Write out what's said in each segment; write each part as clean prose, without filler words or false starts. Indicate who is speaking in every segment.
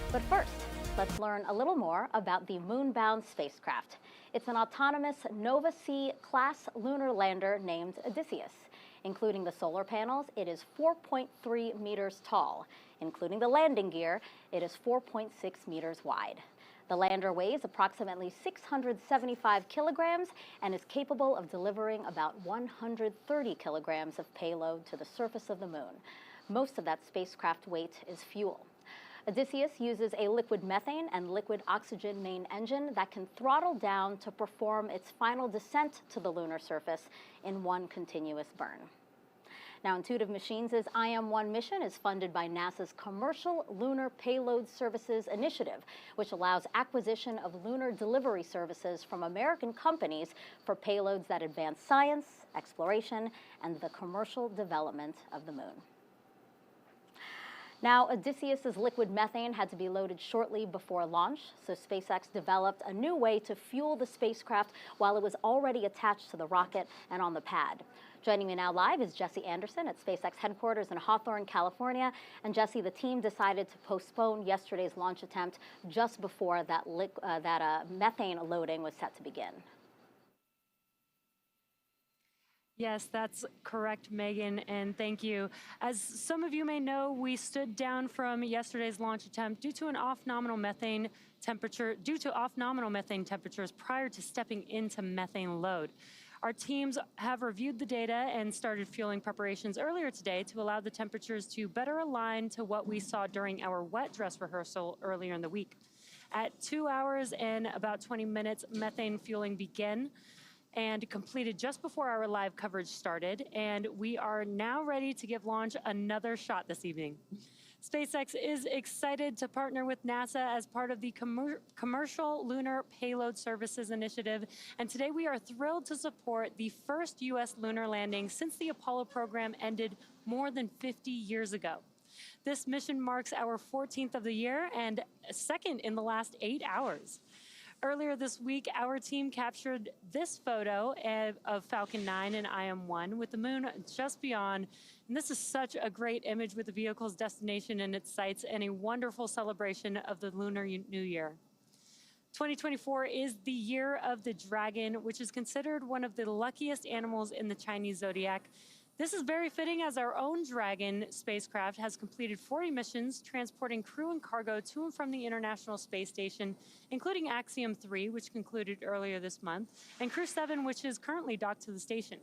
Speaker 1: But first, let's learn a little more about the moon-bound spacecraft. It's an autonomous Nova-C class lunar lander named Odysseus. Including the solar panels, it is 4.3 meters tall. Including the landing gear, it is 4.6 meters wide. The lander weighs approximately 675 kilograms and is capable of delivering about 130 kilograms of payload to the surface of the moon. Most of that spacecraft weight is fuel. Odysseus uses a liquid methane and liquid oxygen main engine that can throttle down to perform its final descent to the lunar surface in one continuous burn. Now, Intuitive Machines' IM-1 mission is funded by NASA's Commercial Lunar Payload Services Initiative, which allows acquisition of lunar delivery services from American companies for payloads that advance science, exploration, and the commercial development of the moon. Now, Odysseus's liquid methane had to be loaded shortly before launch, so SpaceX developed a new way to fuel the spacecraft while it was already attached to the rocket and on the pad. Joining me now live is Jesse Anderson at SpaceX headquarters in Hawthorne, California. And Jesse, the team decided to postpone yesterday's launch attempt just before that methane loading was set to begin.
Speaker 2: Yes, that's correct, Megan, and thank you. As some of you may know, we stood down from yesterday's launch attempt due to off-nominal methane temperatures prior to stepping into methane load. Our teams have reviewed the data and started fueling preparations earlier today to allow the temperatures to better align to what we saw during our wet dress rehearsal earlier in the week. At 2 hours and about 20 minutes, methane fueling began and completed just before our live coverage started, and we are now ready to give launch another shot this evening. SpaceX is excited to partner with NASA as part of the Commercial Lunar Payload Services Initiative, and today we are thrilled to support the first U.S. lunar landing since the Apollo program ended more than 50 years ago. This mission marks our 14th of the year and second in the last 8 hours. Earlier this week, our team captured this photo of Falcon 9 and IM-1 with the moon just beyond. And this is such a great image with the vehicle's destination and its sights and a wonderful celebration of the Lunar New Year. 2024 is the year of the dragon, which is considered one of the luckiest animals in the Chinese zodiac. This is very fitting as our own Dragon spacecraft has completed 40 missions transporting crew and cargo to and from the International Space Station, including Axiom 3, which concluded earlier this month, and Crew 7, which is currently docked to the station.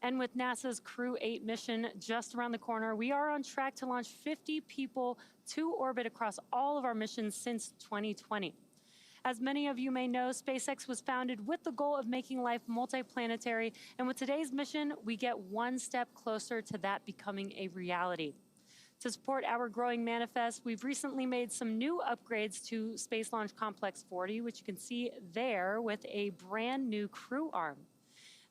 Speaker 2: And with NASA's Crew 8 mission just around the corner, we are on track to launch 50 people to orbit across all of our missions since 2020. As many of you may know, SpaceX was founded with the goal of making life multiplanetary, and with today's mission, we get one step closer to that becoming a reality. To support our growing manifest, we've recently made some new upgrades to Space Launch Complex 40, which you can see there with a brand new crew arm.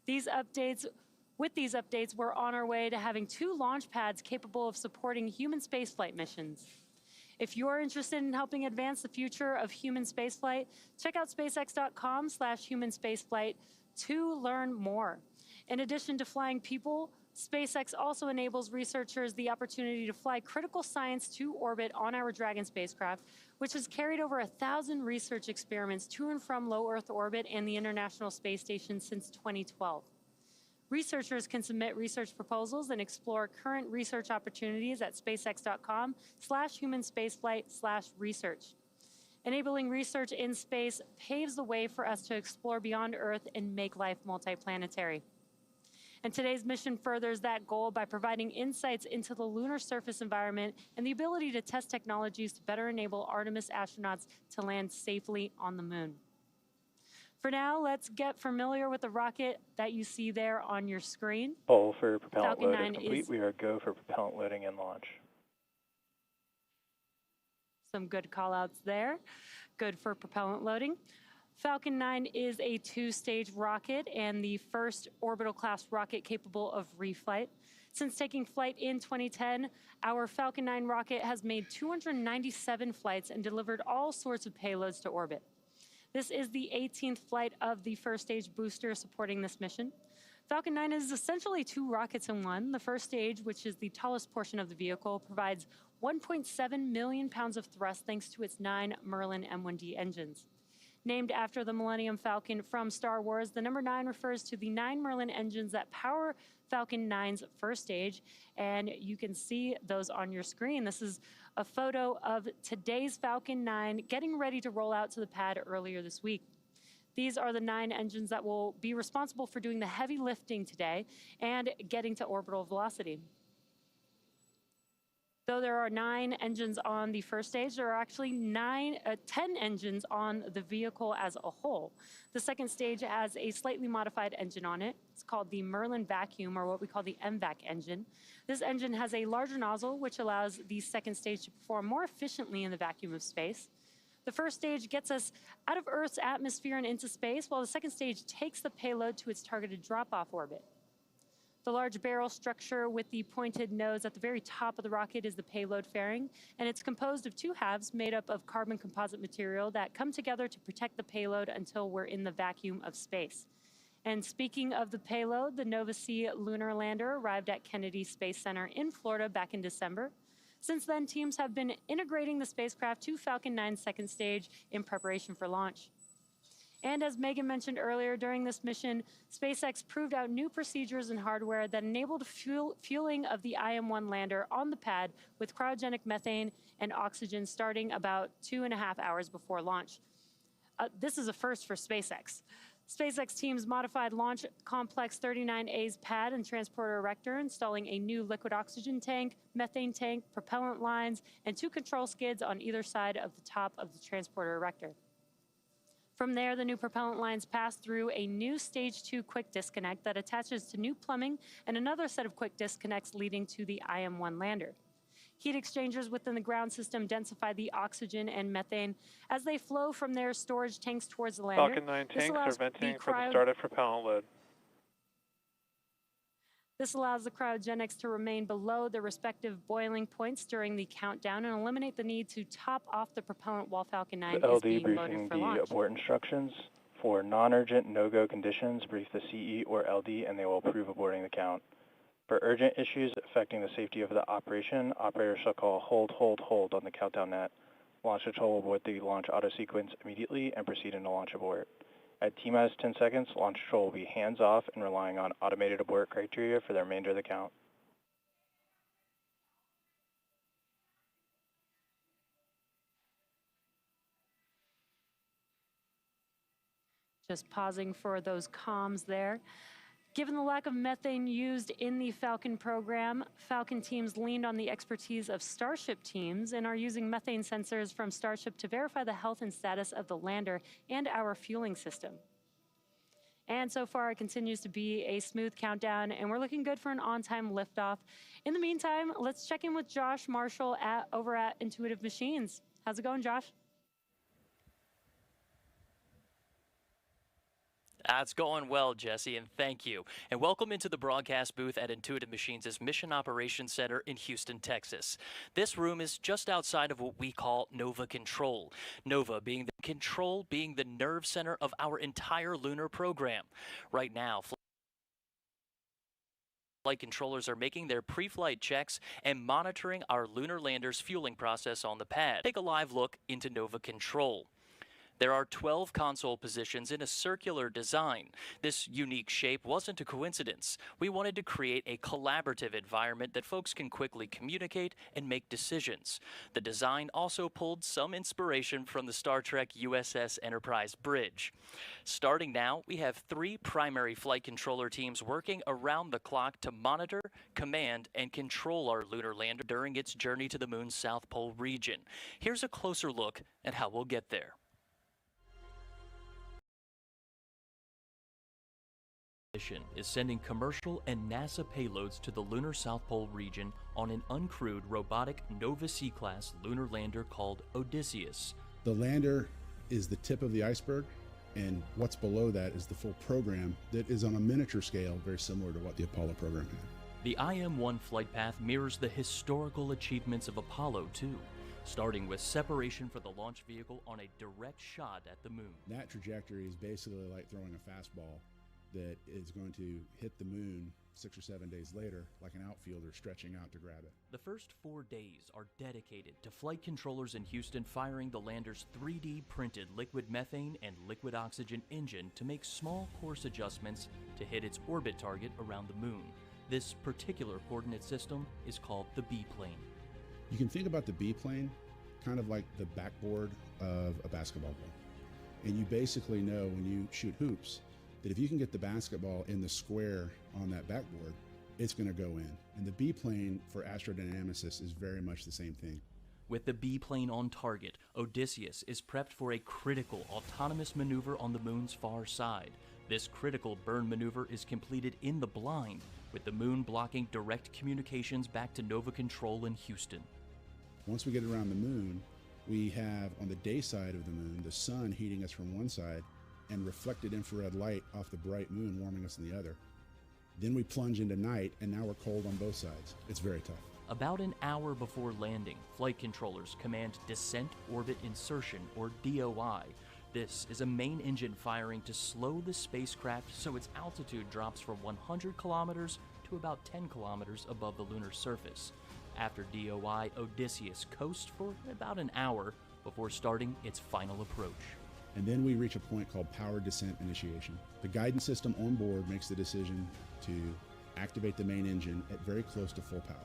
Speaker 2: With these updates, we're on our way to having 2 launch pads capable of supporting human spaceflight missions. If you're interested in helping advance the future of human spaceflight, check out spacex.com/humanspaceflight to learn more. In addition to flying people, SpaceX also enables researchers the opportunity to fly critical science to orbit on our Dragon spacecraft, which has carried over 1,000 research experiments to and from low Earth orbit and the International Space Station since 2012. Researchers can submit research proposals and explore current research opportunities at spacex.com/humanspaceflight/research. Enabling research in space paves the way for us to explore beyond Earth and make life multiplanetary. And today's mission furthers that goal by providing insights into the lunar surface environment and the ability to test technologies to better enable Artemis astronauts to land safely on the moon. For now, let's get familiar with the rocket that you see there on your screen.
Speaker 3: Poll for propellant
Speaker 2: Falcon
Speaker 3: load
Speaker 2: 9
Speaker 3: is complete. We are go for propellant loading and launch.
Speaker 2: Some good call-outs there. Good for propellant loading. Falcon 9 is a 2-stage rocket and the first orbital class rocket capable of reflight. Since taking flight in 2010, our Falcon 9 rocket has made 297 flights and delivered all sorts of payloads to orbit. This is the 18th flight of the first stage booster supporting this mission. Falcon 9 is essentially 2 rockets in one. The first stage, which is the tallest portion of the vehicle, provides 1.7 million pounds of thrust thanks to its 9 Merlin M1D engines. Named after the Millennium Falcon from Star Wars, the number 9 refers to the 9 Merlin engines that power Falcon 9's first stage, and you can see those on your screen. This is a photo of today's Falcon 9 getting ready to roll out to the pad earlier this week. These are the 9 engines that will be responsible for doing the heavy lifting today and getting to orbital velocity. Though there are 9 engines on the first stage, there are actually 10 engines on the vehicle as a whole. The second stage has a slightly modified engine on it. It's called the Merlin Vacuum, or what we call the MVAC engine. This engine has a larger nozzle, which allows the second stage to perform more efficiently in the vacuum of space. The first stage gets us out of Earth's atmosphere and into space, while the second stage takes the payload to its targeted drop-off orbit. The large barrel structure with the pointed nose at the very top of the rocket is the payload fairing, and it's composed of 2 halves made up of carbon composite material that come together to protect the payload until we're in the vacuum of space. And speaking of the payload, the Nova-C lunar lander arrived at Kennedy Space Center in Florida back in December. Since then, teams have been integrating the spacecraft to Falcon 9's second stage in preparation for launch. And as Megan mentioned earlier, during this mission, SpaceX proved out new procedures and hardware that enabled fueling of the IM-1 lander on the pad with cryogenic methane and oxygen starting about 2.5 hours before launch. This is a first for SpaceX. SpaceX teams modified Launch Complex 39A's pad and transporter erector, installing a new liquid oxygen tank, methane tank, propellant lines, and 2 control skids on either side of the top of the transporter erector. From there, the new propellant lines pass through a new Stage 2 quick disconnect that attaches to new plumbing and another set of quick disconnects leading to the IM-1 lander. Heat exchangers within the ground system densify the oxygen and methane as they flow from their storage tanks towards the lander.
Speaker 3: Falcon 9 tanks are venting for the startup propellant load.
Speaker 2: This allows the cryogenics to remain below their respective boiling points during the countdown and eliminate the need to top off the propellant while Falcon 9
Speaker 3: the
Speaker 2: is
Speaker 3: LD
Speaker 2: being
Speaker 3: briefing
Speaker 2: loaded for
Speaker 3: the
Speaker 2: launch.
Speaker 3: abort instructions. For non-urgent no-go conditions, brief the CE or LD and they will approve aborting the count. For urgent issues affecting the safety of the operation, operators shall call hold on the countdown net. Launch control will abort the launch auto sequence immediately and proceed into launch abort. At T-minus 10 seconds, launch control will be hands-off and relying on automated abort criteria for the remainder of the count.
Speaker 2: Just pausing for those comms there. Given the lack of methane used in the Falcon program, Falcon teams leaned on the expertise of Starship teams and are using methane sensors from Starship to verify the health and status of the lander and our fueling system. And so far, it continues to be a smooth countdown, and we're looking good for an on-time liftoff. In the meantime, let's check in with Josh Marshall over at Intuitive Machines. How's it going, Josh?
Speaker 4: It's going well, Jesse, and thank you. And welcome into the broadcast booth at Intuitive Machines' Mission Operations Center in Houston, Texas. This room is just outside of what we call Nova Control. Nova being the nerve center of our entire lunar program. Right now, flight controllers are making their pre-flight checks and monitoring our lunar lander's fueling process on the pad. Take a live look into Nova Control. There are 12 console positions in a circular design. This unique shape wasn't a coincidence. We wanted to create a collaborative environment that folks can quickly communicate and make decisions. The design also pulled some inspiration from the Star Trek USS Enterprise bridge. Starting now, we have 3 primary flight controller teams working around the clock to monitor, command, and control our lunar lander during its journey to the moon's South Pole region. Here's a closer look at how we'll get there. Mission is sending commercial and NASA payloads to the lunar South Pole region on an uncrewed robotic Nova-C class lunar lander called Odysseus.
Speaker 5: The lander is the tip of the iceberg, and what's below that is the full program that is on a miniature scale, very similar to what the Apollo program had.
Speaker 4: The IM-1 flight path mirrors the historical achievements of Apollo 2, starting with separation for the launch vehicle on a direct shot at the moon.
Speaker 5: That trajectory is basically like throwing a fastball that is going to hit the moon 6 or 7 days later like an outfielder stretching out to grab it.
Speaker 4: The first 4 days are dedicated to flight controllers in Houston firing the lander's 3D printed liquid methane and liquid oxygen engine to make small course adjustments to hit its orbit target around the moon. This particular coordinate system is called the B-plane.
Speaker 5: You can think about the B-plane kind of like the backboard of a basketball goal. And you basically know when you shoot hoops that if you can get the basketball in the square on that backboard, it's going to go in. And the B-plane for astrodynamicists is very much the same thing.
Speaker 4: With the B-plane on target, Odysseus is prepped for a critical autonomous maneuver on the moon's far side. This critical burn maneuver is completed in the blind, with the moon blocking direct communications back to Nova Control in Houston.
Speaker 5: Once we get around the moon, we have on the day side of the moon, the sun heating us from one side and reflected infrared light off the bright moon warming us on the other. Then we plunge into night, and now we're cold on both sides. It's very tough.
Speaker 4: About an hour before landing, flight controllers command Descent Orbit Insertion, or DOI. This is a main engine firing to slow the spacecraft so its altitude drops from 100 kilometers to about 10 kilometers above the lunar surface. After DOI, Odysseus coasts for about an hour before starting its final approach.
Speaker 5: And then we reach a point called powered descent initiation. The guidance system on board makes the decision to activate the main engine at very close to full power.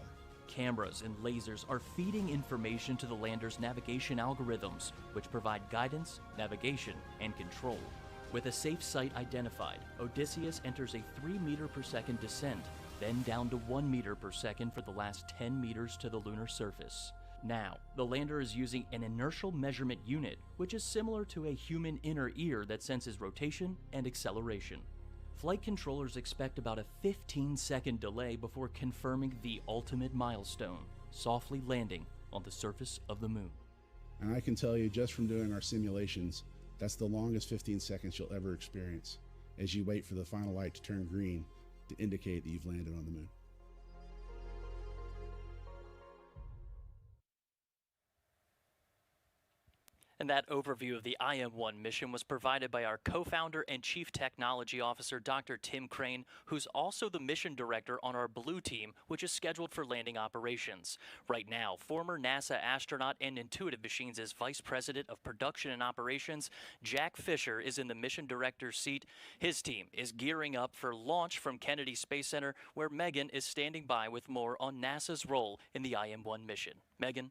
Speaker 4: Cameras and lasers are feeding information to the lander's navigation algorithms, which provide guidance, navigation, and control. With a safe site identified, Odysseus enters a 3 meter per second descent, then down to 1 meter per second for the last 10 meters to the lunar surface. Now, the lander is using an inertial measurement unit, which is similar to a human inner ear that senses rotation and acceleration. Flight controllers expect about a 15-second delay before confirming the ultimate milestone, softly landing on the surface of the moon.
Speaker 5: And I can tell you just from doing our simulations, that's the longest 15 seconds you'll ever experience as you wait for the final light to turn green to indicate that you've landed on the moon.
Speaker 4: And that overview of the IM-1 mission was provided by our co-founder and Chief Technology Officer, Dr. Tim Crane, who's also the mission director on our Blue team, which is scheduled for landing operations. Right now, former NASA astronaut and Intuitive Machines' Vice President of Production and Operations, Jack Fisher, is in the mission director's seat. His team is gearing up for launch from Kennedy Space Center, where Megan is standing by with more on NASA's role in the IM-1 mission. Megan?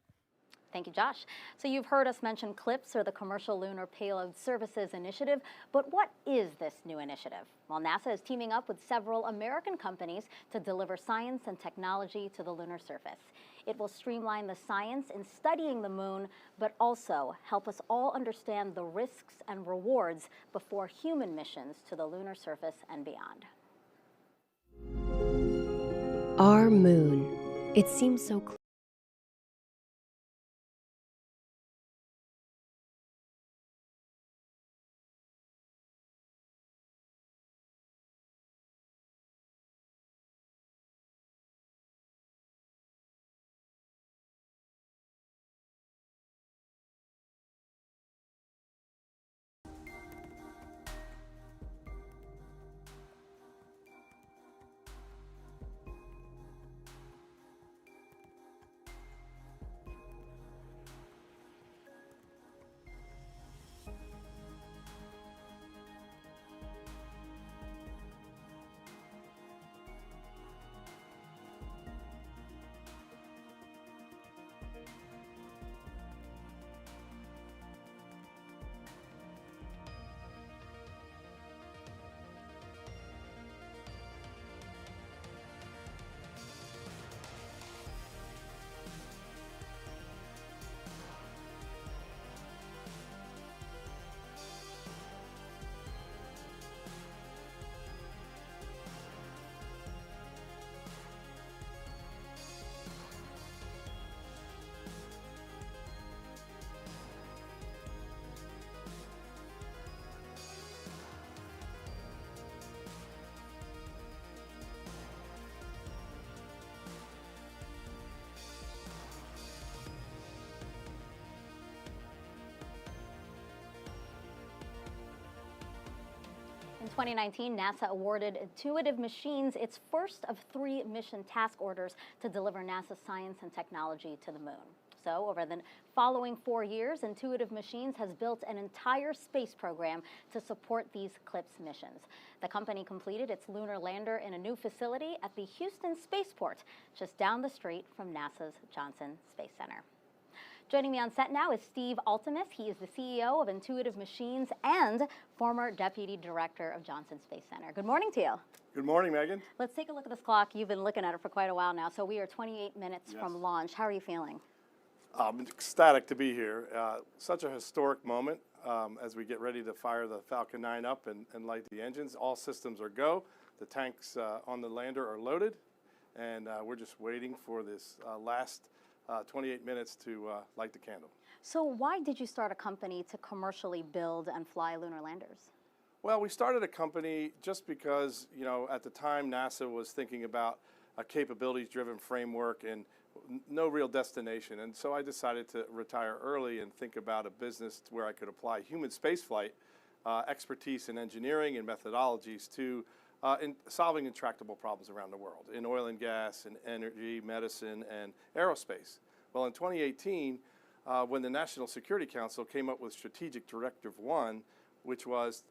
Speaker 1: Thank you, Josh. So you've heard us mention CLPS, or the Commercial Lunar Payload Services Initiative, but what is this new initiative? Well, NASA is teaming up with several American companies to deliver science and technology to the lunar surface. It will streamline the science in studying the moon, but also help us all understand the risks and rewards before human missions to the lunar surface and beyond.
Speaker 6: Our moon. It seems so close.
Speaker 1: 2019, NASA awarded Intuitive Machines its first of 3 mission task orders to deliver NASA science and technology to the moon. So, over the following 4 years, Intuitive Machines has built an entire space program to support these CLIPS missions. The company completed its lunar lander in a new facility at the Houston Spaceport, just down the street from NASA's Johnson Space Center. Joining me on set now is Steve Altemus. He is the CEO of Intuitive Machines and former Deputy Director of Johnson Space Center. Good morning to you.
Speaker 7: Good morning, Megan.
Speaker 1: Let's take a look at this clock. You've been looking at it for quite a while now. So we are 28 minutes
Speaker 7: Yes.
Speaker 1: from launch. How are you feeling?
Speaker 7: I'm ecstatic to be here. Such a historic moment as we get ready to fire the Falcon 9 up and light the engines. All systems are go. The tanks on the lander are loaded, and we're just waiting for this last 28 minutes to light the candle.
Speaker 1: So why did you start a company to commercially build and fly lunar landers?
Speaker 7: Well, we started a company just because, you know, at the time NASA was thinking about a capabilities-driven framework and no real destination. And so I decided to retire early and think about a business where I could apply human spaceflight expertise in engineering and methodologies to in solving intractable problems around the world in oil and gas and energy, medicine, and aerospace. Well, in 2018, when the National Security Council came up with Strategic Directive 1, which was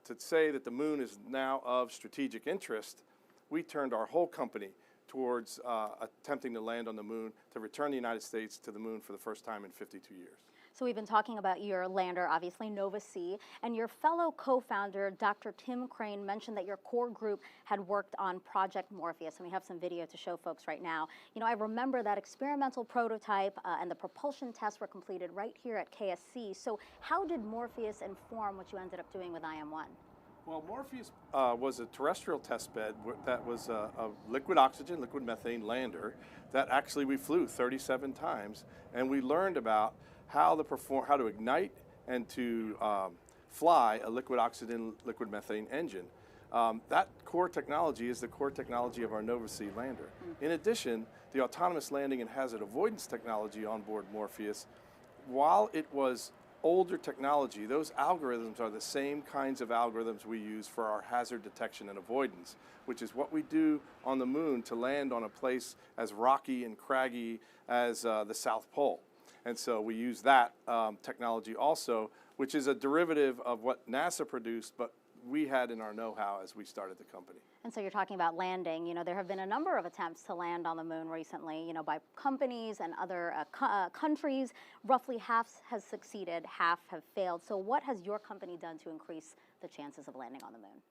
Speaker 7: to say that the moon is now of strategic interest, we turned our whole company towards attempting to land on the moon, to return the United States to the moon for the first time in 52 years.
Speaker 1: So we've been talking about your lander, obviously, Nova-C, and your fellow co-founder, Dr. Tim Crane, mentioned that your core group had worked on Project Morpheus, and we have some video to show folks right now. You know, I remember that experimental prototype and the propulsion tests were completed right here at KSC. So how did Morpheus inform what you ended up doing with IM-1?
Speaker 7: Well, Morpheus was a terrestrial test bed that was a liquid oxygen, liquid methane lander that actually we flew 37 times, and we learned about how to ignite and to fly a liquid oxygen, liquid methane engine. That core technology is the core technology of our Nova-C lander. In addition, the autonomous landing and hazard avoidance technology on board Morpheus, while it was older technology, those algorithms are the same kinds of algorithms we use for our hazard detection and avoidance, which is what we do on the moon to land on a place as rocky and craggy as the South Pole. And so we use that technology also, which is a derivative of what NASA produced, but we had in our know-how as we started the company.
Speaker 1: And so you're talking about landing. You know, there have been a number of attempts to land on the moon recently, you know, by companies and other countries. Roughly half has succeeded, half have failed. So what has your company done to increase the chances of landing on the moon?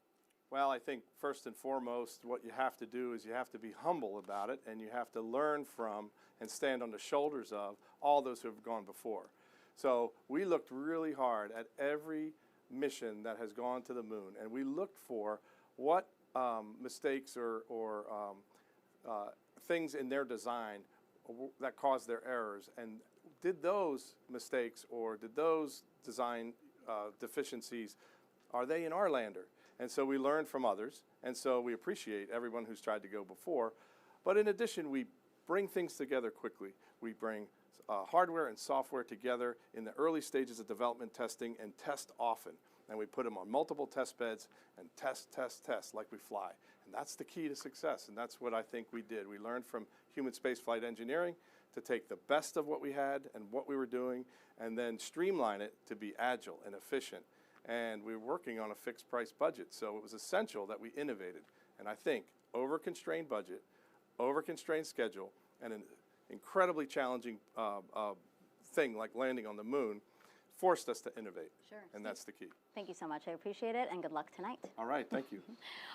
Speaker 7: Well, I think first and foremost, what you have to do is you have to be humble about it, and you have to learn from and stand on the shoulders of all those who have gone before. So we looked really hard at every mission that has gone to the moon, and we looked for what mistakes or things in their design that caused their errors, and did those mistakes or did those design deficiencies, are they in our lander? And so we learned from others, and so we appreciate everyone who's tried to go before. But in addition, we bring things together quickly. We bring hardware and software together in the early stages of development testing and test often. And we put them on multiple test beds and test like we fly. And that's the key to success, and that's what I think we did. We learned from human spaceflight engineering to take the best of what we had and what we were doing and then streamline it to be agile and efficient. And we were working on a fixed price budget, so it was essential that we innovated. And I think over-constrained budget, over-constrained schedule, and an incredibly challenging thing like landing on the moon forced us to innovate.
Speaker 1: Sure.
Speaker 7: And that's the key.
Speaker 1: Thank you so much. I appreciate it, and good luck tonight.
Speaker 7: All right, thank you.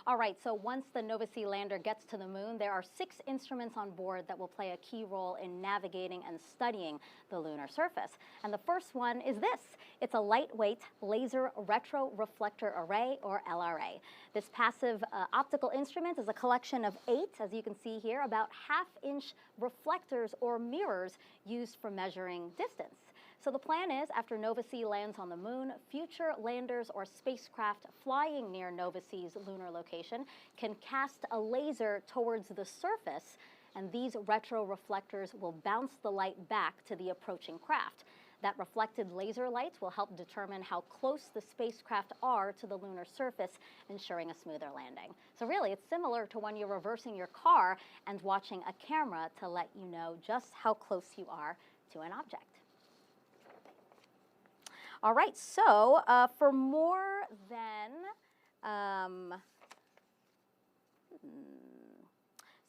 Speaker 1: All right, so once the Nova-C lander gets to the moon, there are 6 instruments on board that will play a key role in navigating and studying the lunar surface. And the first one is this. It's a lightweight laser retroreflector array, or LRA. This passive optical instrument is a collection of 8, as you can see here, about half-inch reflectors or mirrors used for measuring distance. So the plan is, after Nova-C lands on the moon, future landers or spacecraft flying near Nova-C's lunar location can cast a laser towards the surface, and these retroreflectors will bounce the light back to the approaching craft. That reflected laser lights will help determine how close the spacecraft are to the lunar surface, ensuring a smoother landing. So really, it's similar to when you're reversing your car and watching a camera to let you know just how close you are to an object. All right, so for more than,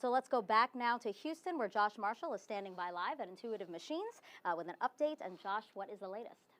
Speaker 1: so let's go back now to Houston, where Josh Marshall is standing by live at Intuitive Machines with an update. And Josh, what is the latest?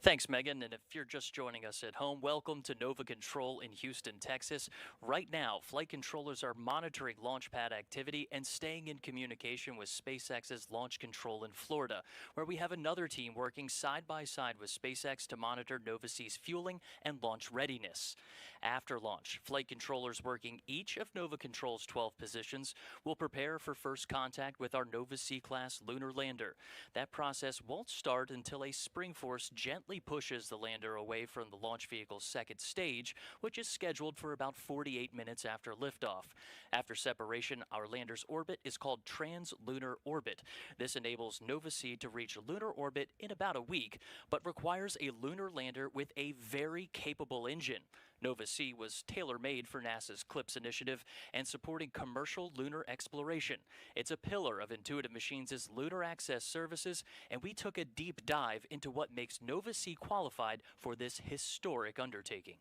Speaker 4: Thanks, Megan. And if you're just joining us at home, welcome to Nova Control in Houston, Texas. Right now, flight controllers are monitoring launch pad activity and staying in communication with SpaceX's launch control in Florida, where we have another team working side by side with SpaceX to monitor Nova-C's fueling and launch readiness. After launch, flight controllers working each of Nova Control's 12 positions will prepare for first contact with our Nova-C class lunar lander. That process won't start until a spring force gently pushes the lander away from the launch vehicle's second stage, which is scheduled for about 48 minutes after liftoff. After separation, our lander's orbit is called trans-lunar orbit. This enables Nova-C to reach lunar orbit in about a week, but requires a lunar lander with a very capable engine. Nova-C was tailor-made for NASA's CLIPS initiative and supporting commercial lunar exploration. It's a pillar of Intuitive Machines' lunar access services, and we took a deep dive into what makes Nova-C qualified for this historic undertaking.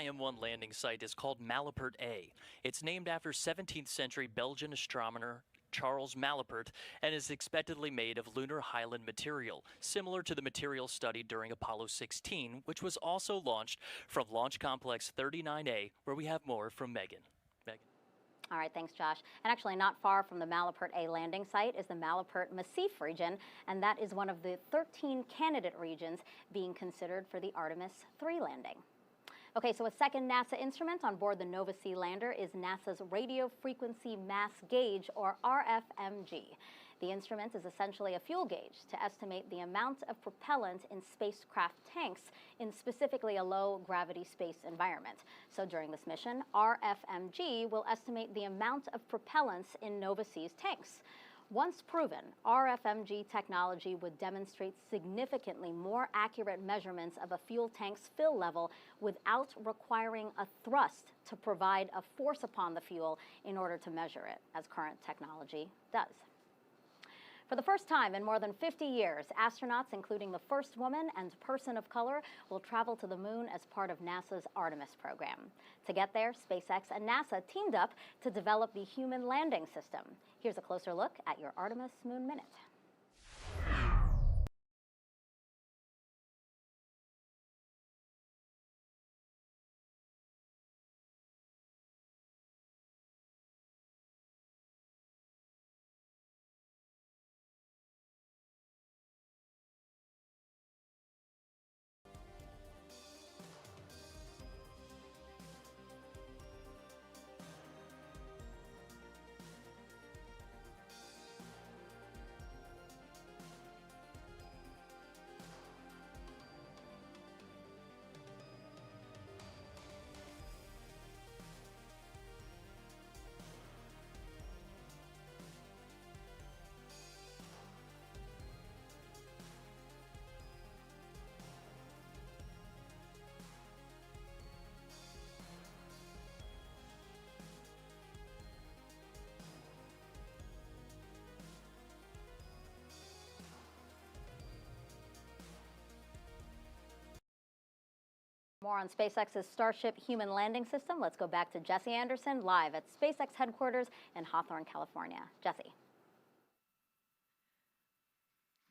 Speaker 4: IM-1 landing site is called Malapert A. It's named after 17th century Belgian astronomer Charles Malapert and is expectedly made of lunar Highland material, similar to the material studied during Apollo 16, which was also launched from Launch Complex 39A, where we have more from Megan. Megan.
Speaker 1: All right, thanks, Josh. And actually, not far from the Malapert A landing site is the Malapert Massif region, and that is one of the 13 candidate regions being considered for the Artemis 3 landing. Okay, so a second NASA instrument on board the Nova-C lander is NASA's Radio Frequency Mass Gauge, or RFMG. The instrument is essentially a fuel gauge to estimate the amount of propellant in spacecraft tanks in specifically a low-gravity space environment. So during this mission, RFMG will estimate the amount of propellants in Nova-C's tanks. Once proven, RFMG technology would demonstrate significantly more accurate measurements of a fuel tank's fill level without requiring a thrust to provide a force upon the fuel in order to measure it, as current technology does. For the first time in more than 50 years, astronauts, including the first woman and person of color, will travel to the moon as part of NASA's Artemis program. To get there, SpaceX and NASA teamed up to develop the human landing system. Here's a closer look at your Artemis Moon Minute. More on SpaceX's Starship human landing system. Let's go back to Jesse Anderson live at SpaceX headquarters in Hawthorne, California. Jesse.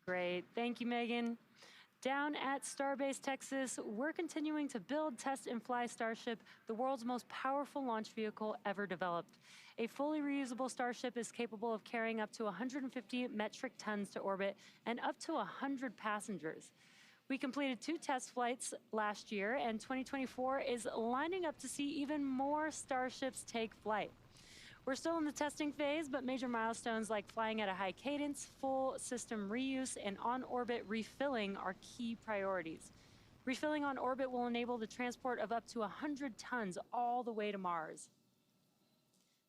Speaker 2: Great. Thank you, Megan. Down at Starbase, Texas, we're continuing to build, test, and fly Starship, the world's most powerful launch vehicle ever developed. A fully reusable Starship is capable of carrying up to 150 metric tons to orbit and up to 100 passengers. We completed 2 test flights last year, and 2024 is lining up to see even more Starships take flight. We're still in the testing phase, but major milestones like flying at a high cadence, full system reuse, and on-orbit refilling are key priorities. Refilling on orbit will enable the transport of up to 100 tons all the way to Mars.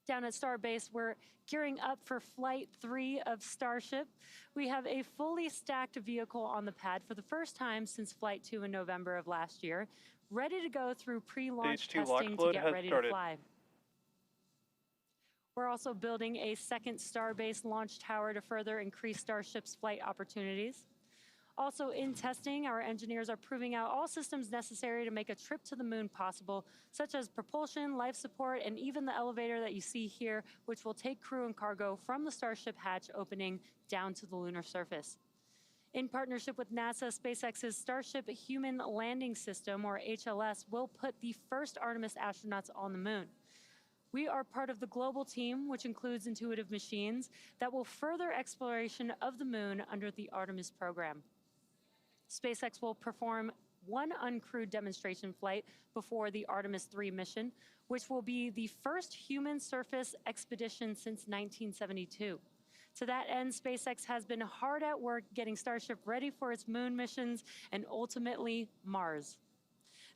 Speaker 2: Down at Starbase, we're gearing up for Flight 3 of Starship. We have a fully stacked vehicle on the pad for the first time since Flight 2 in November of last year, ready to go through pre-launch testing to get ready to fly. We're also building a second Starbase launch tower to further increase Starship's flight opportunities. Also in testing, our engineers are proving out all systems necessary to make a trip to the moon possible, such as propulsion, life support, and even the elevator that you see here, which will take crew and cargo from the Starship hatch opening down to the lunar surface. In partnership with NASA, SpaceX's Starship Human Landing System, or HLS, will put the first Artemis astronauts on the moon. We are part of the global team, which includes Intuitive Machines, that will further exploration of the moon under the Artemis program. SpaceX will perform 1 uncrewed demonstration flight before the Artemis 3 mission, which will be the first human surface expedition since 1972. To that end, SpaceX has been hard at work getting Starship ready for its moon missions and ultimately Mars.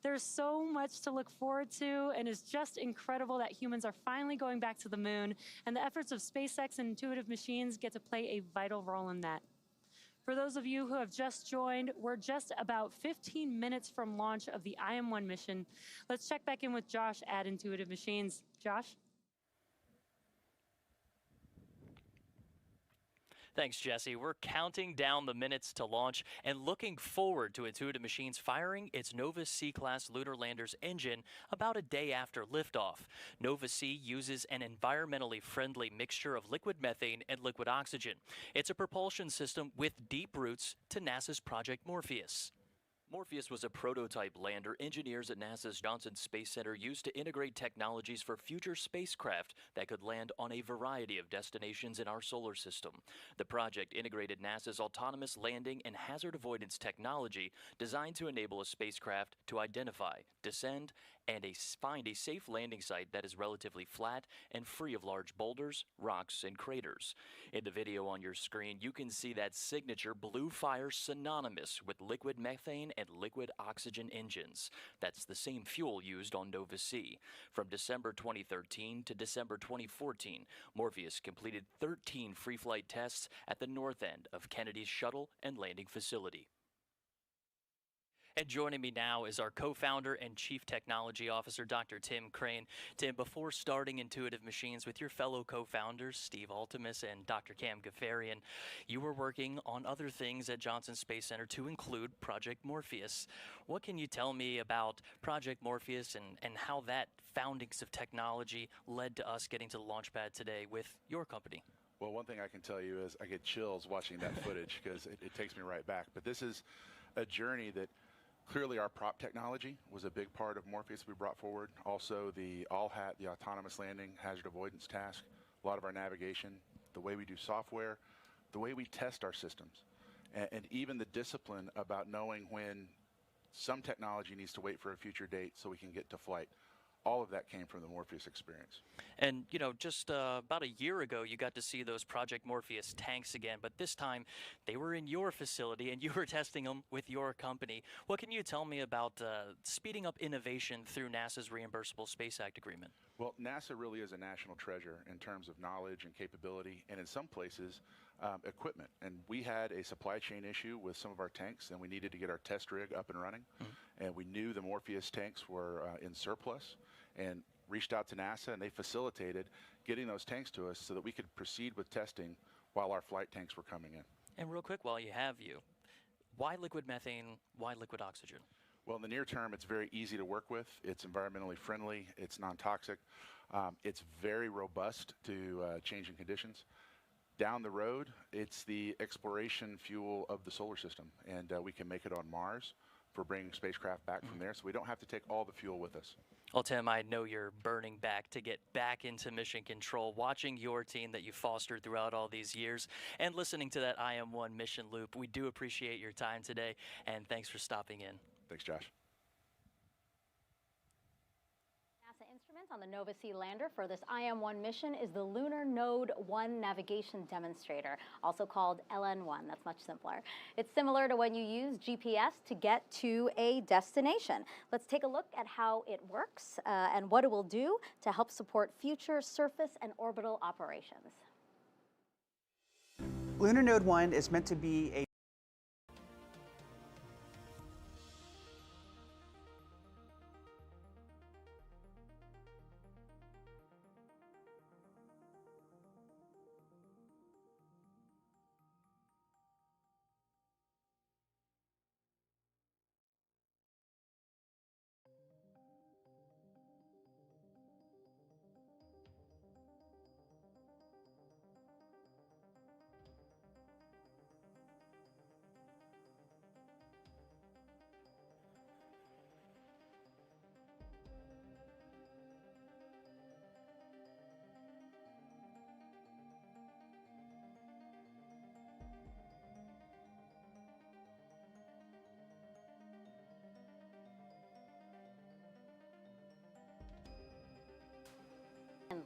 Speaker 2: There's so much to look forward to, and it's just incredible that humans are finally going back to the moon, and the efforts of SpaceX and Intuitive Machines get to play a vital role in that. For those of you who have just joined, we're just about 15 minutes from launch of the IM-1 mission. Let's check back in with Josh at Intuitive Machines. Josh?
Speaker 4: Thanks, Jesse. We're counting down the minutes to launch and looking forward to Intuitive Machines firing its Nova C-class lunar lander's engine about a day after liftoff. Nova C uses an environmentally friendly mixture of liquid methane and liquid oxygen. It's a propulsion system with deep roots to NASA's Project Morpheus. Morpheus was a prototype lander engineers at NASA's Johnson Space Center used to integrate technologies for future spacecraft that could land on a variety of destinations in our solar system. The project integrated NASA's autonomous landing and hazard avoidance technology designed to enable a spacecraft to identify, descend, and find a safe landing site that is relatively flat and free of large boulders, rocks, and craters. In the video on your screen, you can see that signature blue fire synonymous with liquid methane and liquid oxygen engines. That's the same fuel used on Nova C. From December 2013 to December 2014, Morpheus completed 13 free flight tests at the north end of Kennedy's shuttle and landing facility. And joining me now is our co-founder and chief technology officer, Dr. Tim Crane. Tim, before starting Intuitive Machines with your fellow co-founders, Steve Altimus and Dr. Cam Gafarian, you were working on other things at Johnson Space Center to include Project Morpheus. What can you tell me about Project Morpheus and how that foundings of technology led to us getting to the launch pad today with your company?
Speaker 5: Well, one thing I can tell you is I get chills watching that footage because it takes me right back. But this is a journey that clearly our prop technology was a big part of Morpheus we brought forward. Also the all-HAT, the autonomous landing, hazard avoidance task, a lot of our navigation, the way we do software, the way we test our systems, and even the discipline about knowing when some technology needs to wait for a future date so we can get to flight. All of that came from the Morpheus experience.
Speaker 4: And, you know, just about a year ago, you got to see those Project Morpheus tanks again, but this time they were in your facility and you were testing them with your company. What can you tell me about speeding up innovation through NASA's Reimbursable Space Act agreement?
Speaker 5: Well, NASA really is a national treasure in terms of knowledge and capability, and in some places, equipment. And we had a supply chain issue with some of our tanks, and we needed to get our test rig up and running. And we knew the Morpheus tanks were in surplus, and reached out to NASA, and they facilitated getting those tanks to us so that we could proceed with testing while our flight tanks were coming in.
Speaker 4: And real quick, while you have you, why liquid methane, why liquid oxygen?
Speaker 5: Well, in the near term, it's very easy to work with. It's environmentally friendly. It's non-toxic. It's very robust to changing conditions. Down the road, it's the exploration fuel of the solar system, and we can make it on Mars for bringing spacecraft back from there, so we don't have to take all the fuel with us.
Speaker 4: Well, Tim, I know you're burning back to get back into mission control, watching your team that you fostered throughout all these years, and listening to that IM-1 mission loop. We do appreciate your time today, and thanks for stopping in.
Speaker 5: Thanks, Josh.
Speaker 1: NASA instrument on the Nova C lander for this IM-1 mission is the Lunar Node 1 navigation demonstrator, also called LN1. That's much simpler. It's similar to when you use GPS to get to a destination. Let's take a look at how it works and what it will do to help support future surface and orbital operations.
Speaker 8: Lunar Node 1 is meant to be a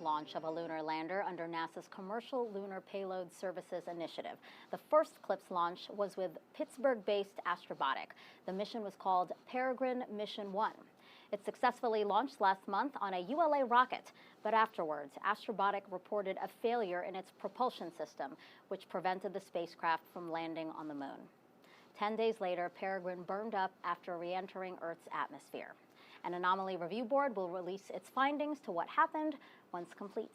Speaker 1: launch of a lunar lander under NASA's Commercial Lunar Payload Services Initiative. The first CLPS launch was with Pittsburgh-based Astrobotic. The mission was called Peregrine Mission 1. It successfully launched last month on a ULA rocket, but afterwards, Astrobotic reported a failure in its propulsion system, which prevented the spacecraft from landing on the moon. 10 days later, Peregrine burned up after re-entering Earth's atmosphere. An anomaly review board will release its findings to what happened once complete.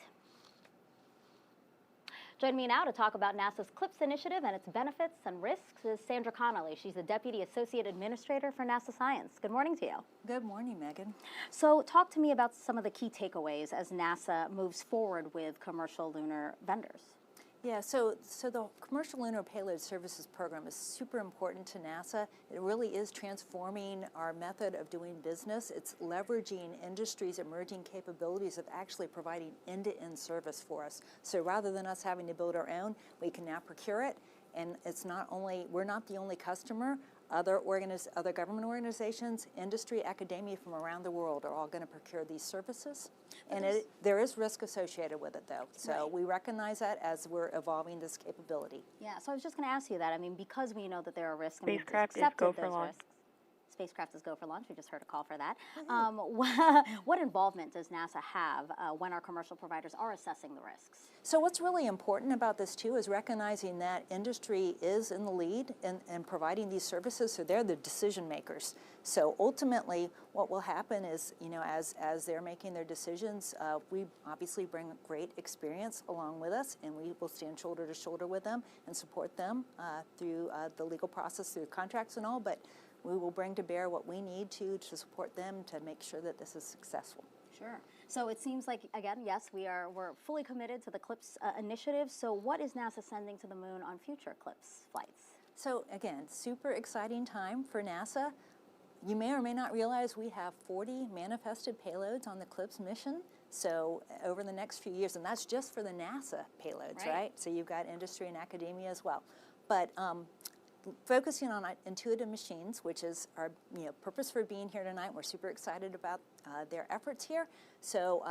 Speaker 1: Joining me now to talk about NASA's CLPS initiative and its benefits and risks is Sandra Connolly. She's the Deputy Associate Administrator for NASA Science. Good morning to you.
Speaker 9: Good morning, Megan.
Speaker 1: So talk to me about some of the key takeaways as NASA moves forward with commercial lunar vendors.
Speaker 9: Yeah, so the Commercial Lunar Payload Services Program is super important to NASA. It really is transforming our method of doing business. It's leveraging industry's emerging capabilities of actually providing end-to-end service for us. So rather than us having to build our own, we can now procure it. And it's not only, we're not the only customer. other government organizations, industry, academia from around the world are all going to procure these services. And there is risk associated with it, though. So we recognize that as we're evolving this capability.
Speaker 1: Yeah, so I was just going to ask you that. I mean, because we know that there are risks,
Speaker 10: Spacecraft
Speaker 1: and
Speaker 10: is go for launch.
Speaker 1: Spacecraft is go for launch. We just heard a call for that. What involvement does NASA have when our commercial providers are assessing the risks?
Speaker 9: So what's really important about this, too, is recognizing that industry is in the lead in providing these services, so they're the decision makers. So ultimately, what will happen is, you know, as they're making their decisions, we obviously bring great experience along with us, and we will stand shoulder to shoulder with them and support them through the legal process, through contracts and all, but we will bring to bear what we need to support them to make sure that this is successful.
Speaker 1: Sure. So it seems like, again, yes, we're fully committed to the CLIPS initiative. So what is NASA sending to the moon on future CLIPS flights?
Speaker 9: So again, super exciting time for NASA. You may or may not realize we have 40 manifested payloads on the CLIPS mission. So over the next few years, and that's just for the NASA payloads, right? So you've got industry and academia as well. But focusing on intuitive machines, which is our purpose for being here tonight. We're super excited about their efforts here. So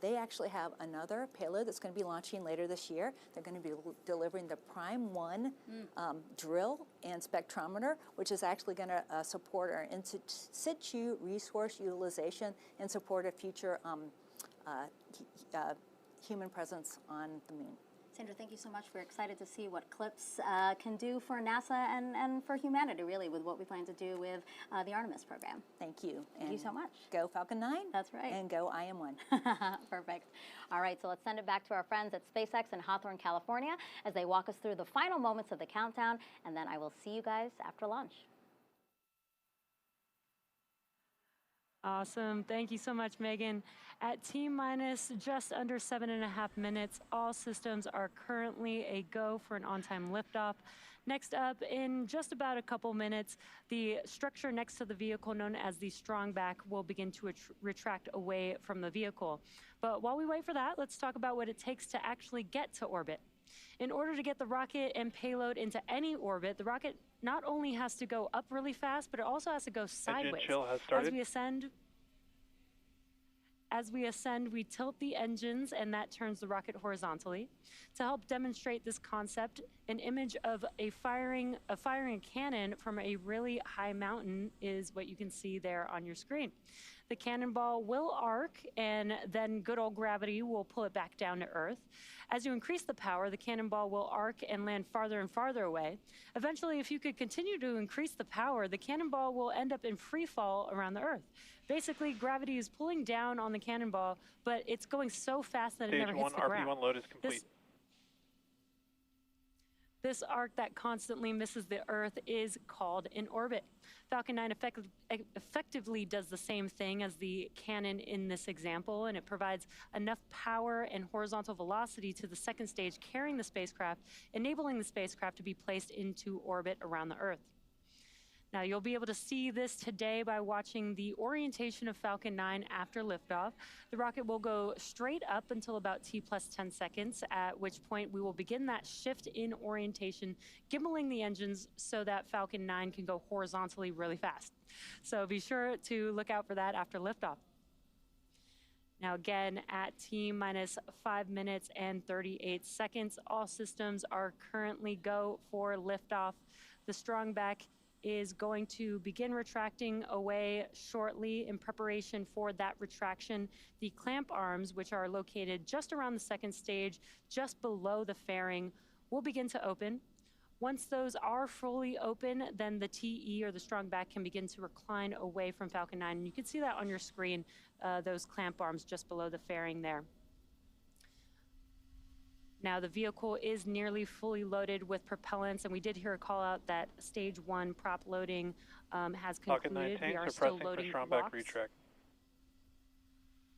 Speaker 9: they actually have another payload that's going to be launching later this year. They're going to be delivering the Prime 1 drill and spectrometer, which is actually going to support our in situ resource utilization and support a future human presence on the moon.
Speaker 1: Sandra, thank you so much. We're excited to see what CLIPS can do for NASA and for humanity, really, with what we plan to do with the Artemis program.
Speaker 9: Thank you.
Speaker 1: Thank you so much.
Speaker 9: Go Falcon 9.
Speaker 1: That's right.
Speaker 9: And go IM-1.
Speaker 1: Perfect. All right, so let's send it back to our friends at SpaceX in Hawthorne, California, as they walk us through the final moments of the countdown, and then I will see you guys after lunch.
Speaker 2: Awesome. Thank you so much, Megan. At T-minus just under 7.5 minutes, all systems are currently a go for an on-time liftoff. Next up, in just about a couple minutes, the structure next to the vehicle, known as the strong back, will begin to retract away from the vehicle. But while we wait for that, let's talk about what it takes to actually get to orbit. In order to get the rocket and payload into any orbit, the rocket not only has to go up really fast, but it also has to go sideways.
Speaker 3: Engine chill has started.
Speaker 2: As we ascend, we tilt the engines, and that turns the rocket horizontally. To help demonstrate this concept, an image of a firing cannon from a really high mountain is what you can see there on your screen. The cannonball will arc, and then good old gravity will pull it back down to Earth. As you increase the power, the cannonball will arc and land farther and farther away. Eventually, if you could continue to increase the power, the cannonball will end up in free fall around the Earth. Basically, gravity is pulling down on the cannonball, but it's going so fast that it never hits the ground.
Speaker 3: RP1 load is complete.
Speaker 2: This arc that constantly misses the Earth is called an orbit. Falcon 9 effectively does the same thing as the cannon in this example, and it provides enough power and horizontal velocity to the second stage carrying the spacecraft, enabling the spacecraft to be placed into orbit around the Earth. Now, you'll be able to see this today by watching the orientation of Falcon 9 after liftoff. The rocket will go straight up until about T plus 10 seconds, at which point we will begin that shift in orientation, gimbaling the engines so that Falcon 9 can go horizontally really fast. So be sure to look out for that after liftoff. Now again, at T-minus 5 minutes and 38 seconds, all systems are currently go for liftoff. The strong back is going to begin retracting away shortly in preparation for that retraction. The clamp arms, which are located just around the second stage, just below the fairing, will begin to open. Once those are fully open, then the TE, or the strong back, can begin to recline away from Falcon 9. And you can see that on your screen, those clamp arms just below the fairing there. Now, the vehicle is nearly fully loaded with propellants, and we did hear a call out that stage 1 prop loading has concluded. We are still loading blocks.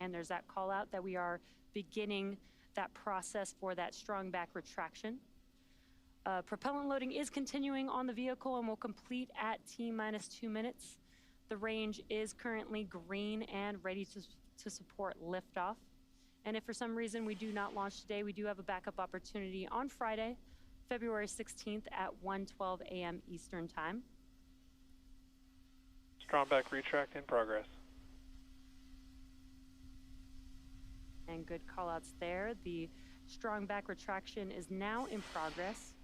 Speaker 2: And there's that call out that we are beginning that process for that strong back retraction. Propellant loading is continuing on the vehicle and will complete at T-minus 2 minutes. The range is currently green and ready to support liftoff. And if for some reason we do not launch today, we do have a backup opportunity on Friday, February 16th at 1:12 a.m. Eastern Time.
Speaker 3: Strong back retract in progress.
Speaker 2: And good call-outs there. The strong back retraction is now in progress,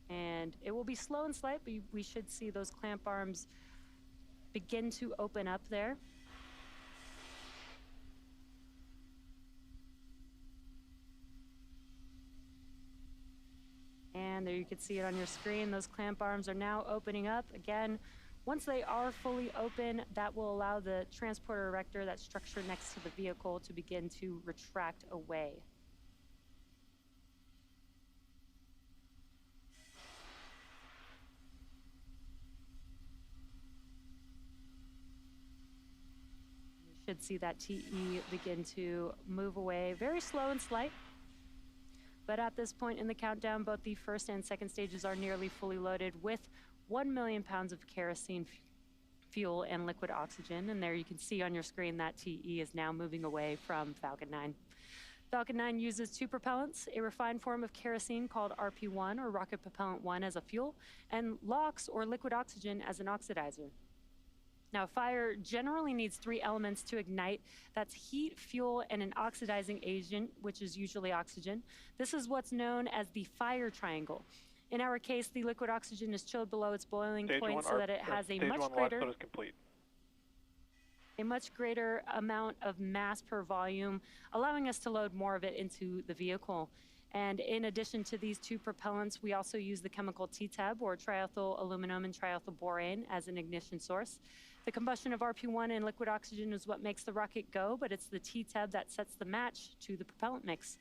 Speaker 2: and it will be slow and slight, but we should see those clamp arms begin to open up there. And there you can see it on your screen. Those clamp arms are now opening up. Again, once they are fully open, that will allow the transporter erector, that structure next to the vehicle, to begin to retract away. You should see that TE begin to move away, very slow and slight. But at this point in the countdown, both the first and second stages are nearly fully loaded with 1 million pounds of kerosene fuel and liquid oxygen. And there you can see on your screen that TE is now moving away from Falcon 9. Falcon 9 uses two propellants, a refined form of kerosene called RP1 or rocket propellant 1 as a fuel, and LOX or liquid oxygen as an oxidizer. Now, fire generally needs three elements to ignite. That's heat, fuel, and an oxidizing agent, which is usually oxygen. This is what's known as the fire triangle. In our case, the liquid oxygen is chilled below its boiling point so that it has a much greater amount of mass per volume, allowing us to load more of it into the vehicle. And in addition to these two propellants, we also use the chemical TTAB, or triethyl aluminum and triethyl borane, as an ignition source. The combustion of RP1 and liquid oxygen is what makes the rocket go, but it's the TTAB that sets the match to the propellant mix.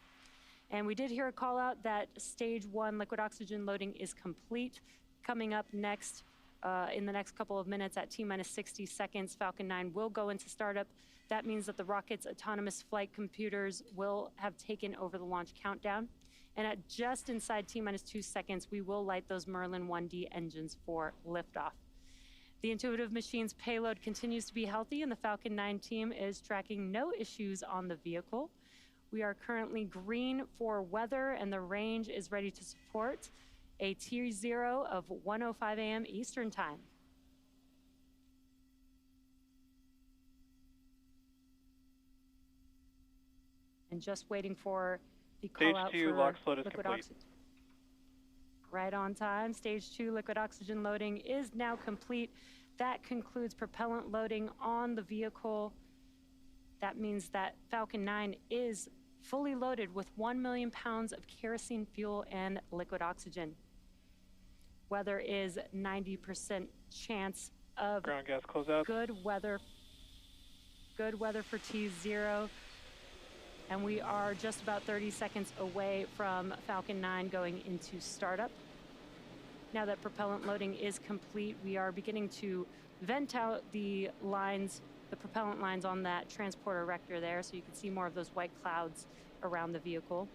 Speaker 2: And we did hear a call out that stage 1 liquid oxygen loading is complete. Coming up next, in the next couple of minutes at T-minus 60 seconds, Falcon 9 will go into startup. That means that the rocket's autonomous flight computers will have taken over the launch countdown. And at just inside T-minus 2 seconds, we will light those Merlin 1D engines for liftoff. The Intuitive Machines payload continues to be healthy, and the Falcon 9 team is tracking no issues on the vehicle. We are currently green for weather, and the range is ready to support a T0 of 1:05 a.m. Eastern Time. And just waiting for the call out for liquid oxygen. Right on time. Stage 2 liquid oxygen loading is now complete. That concludes propellant loading on the vehicle. That means that Falcon 9 is fully loaded with 1 million pounds of kerosene fuel and liquid oxygen. Weather is 90% chance of
Speaker 3: ground gas closeout.
Speaker 2: Good weather for T0. And we are just about 30 seconds away from Falcon 9 going into startup. Now that propellant loading is complete, we are beginning to vent out the lines, the propellant lines on that transporter erector there, so you can see more of those white clouds around the vehicle.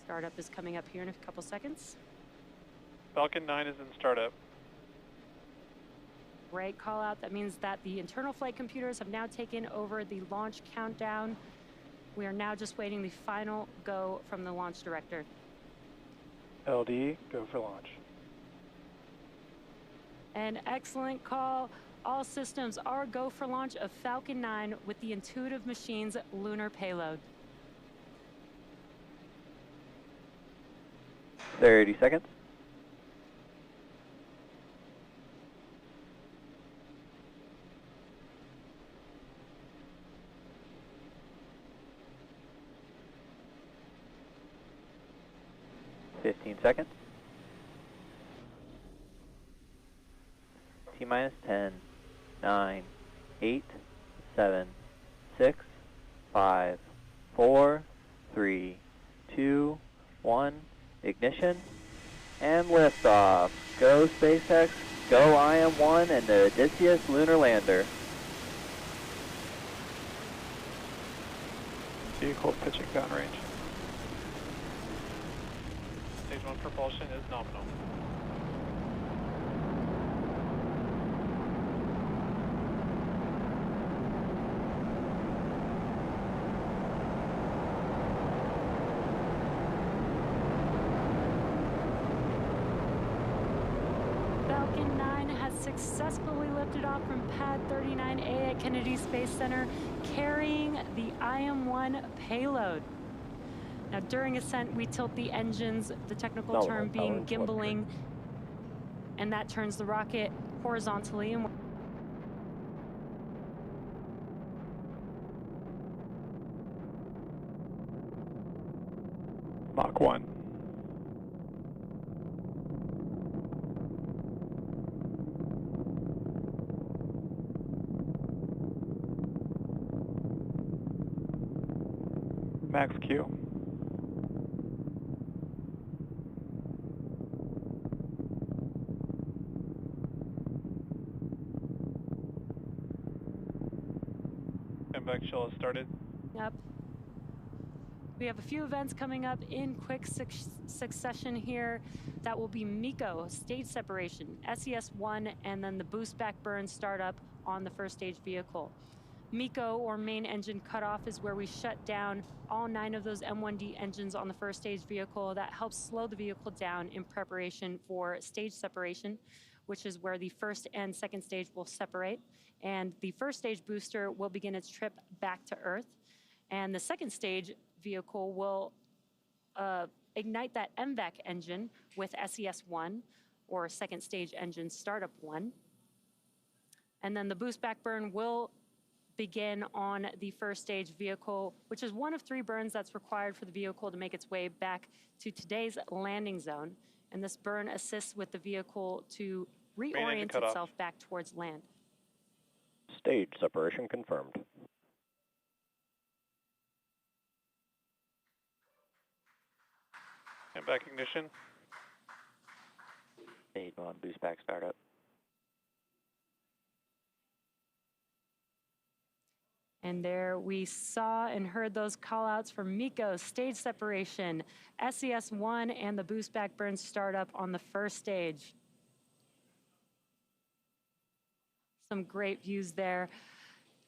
Speaker 2: Startup is coming up here in a couple seconds.
Speaker 3: Falcon 9 is in startup.
Speaker 2: Great call out. That means that the internal flight computers have now taken over the launch countdown. We are now just waiting the final go from the launch director.
Speaker 3: LD, go for launch.
Speaker 2: An excellent call. All systems are go for launch of Falcon 9 with the Intuitive Machines lunar payload.
Speaker 10: 30 seconds. Seconds. T-minus 10, 9, 8, 7, 6, 5, 4, 3, 2, 1, ignition, and liftoff. Go SpaceX, go IM-1 and the Odysseus lunar lander.
Speaker 3: Vehicle pitching downrange. Stage 1 propulsion is nominal.
Speaker 2: successfully lifted off from Pad 39A at Kennedy Space Center, carrying the IM-1 payload. Now, during ascent, we tilt the engines, the technical term being gimbaling, and that turns the rocket horizontally. And
Speaker 11: Mach 1. Max Q. MVAC shell has started.
Speaker 2: Yep. We have a few events coming up in quick succession here. That will be MECO, stage separation, SES-1, and then the boost back burn startup on the first stage vehicle. MECO, or main engine cutoff, is where we shut down all 9 of those M1D engines on the first stage vehicle. That helps slow the vehicle down in preparation for stage separation, which is where the first and second stage will separate. And the first stage booster will begin its trip back to Earth. And the second stage vehicle will ignite that MVAC engine with SES-1, or second stage engine startup 1. And then the boost back burn will begin on the first stage vehicle, which is one of 3 burns that's required for the vehicle to make its way back to today's landing zone. And this burn assists with the vehicle to reorient itself back towards land.
Speaker 10: Stage separation confirmed.
Speaker 11: MVAC ignition.
Speaker 10: Stage 1 boost back startup.
Speaker 2: And there we saw and heard those call outs for MECO, stage separation, SES-1, and the boost back burn startup on the first stage. Some great views there.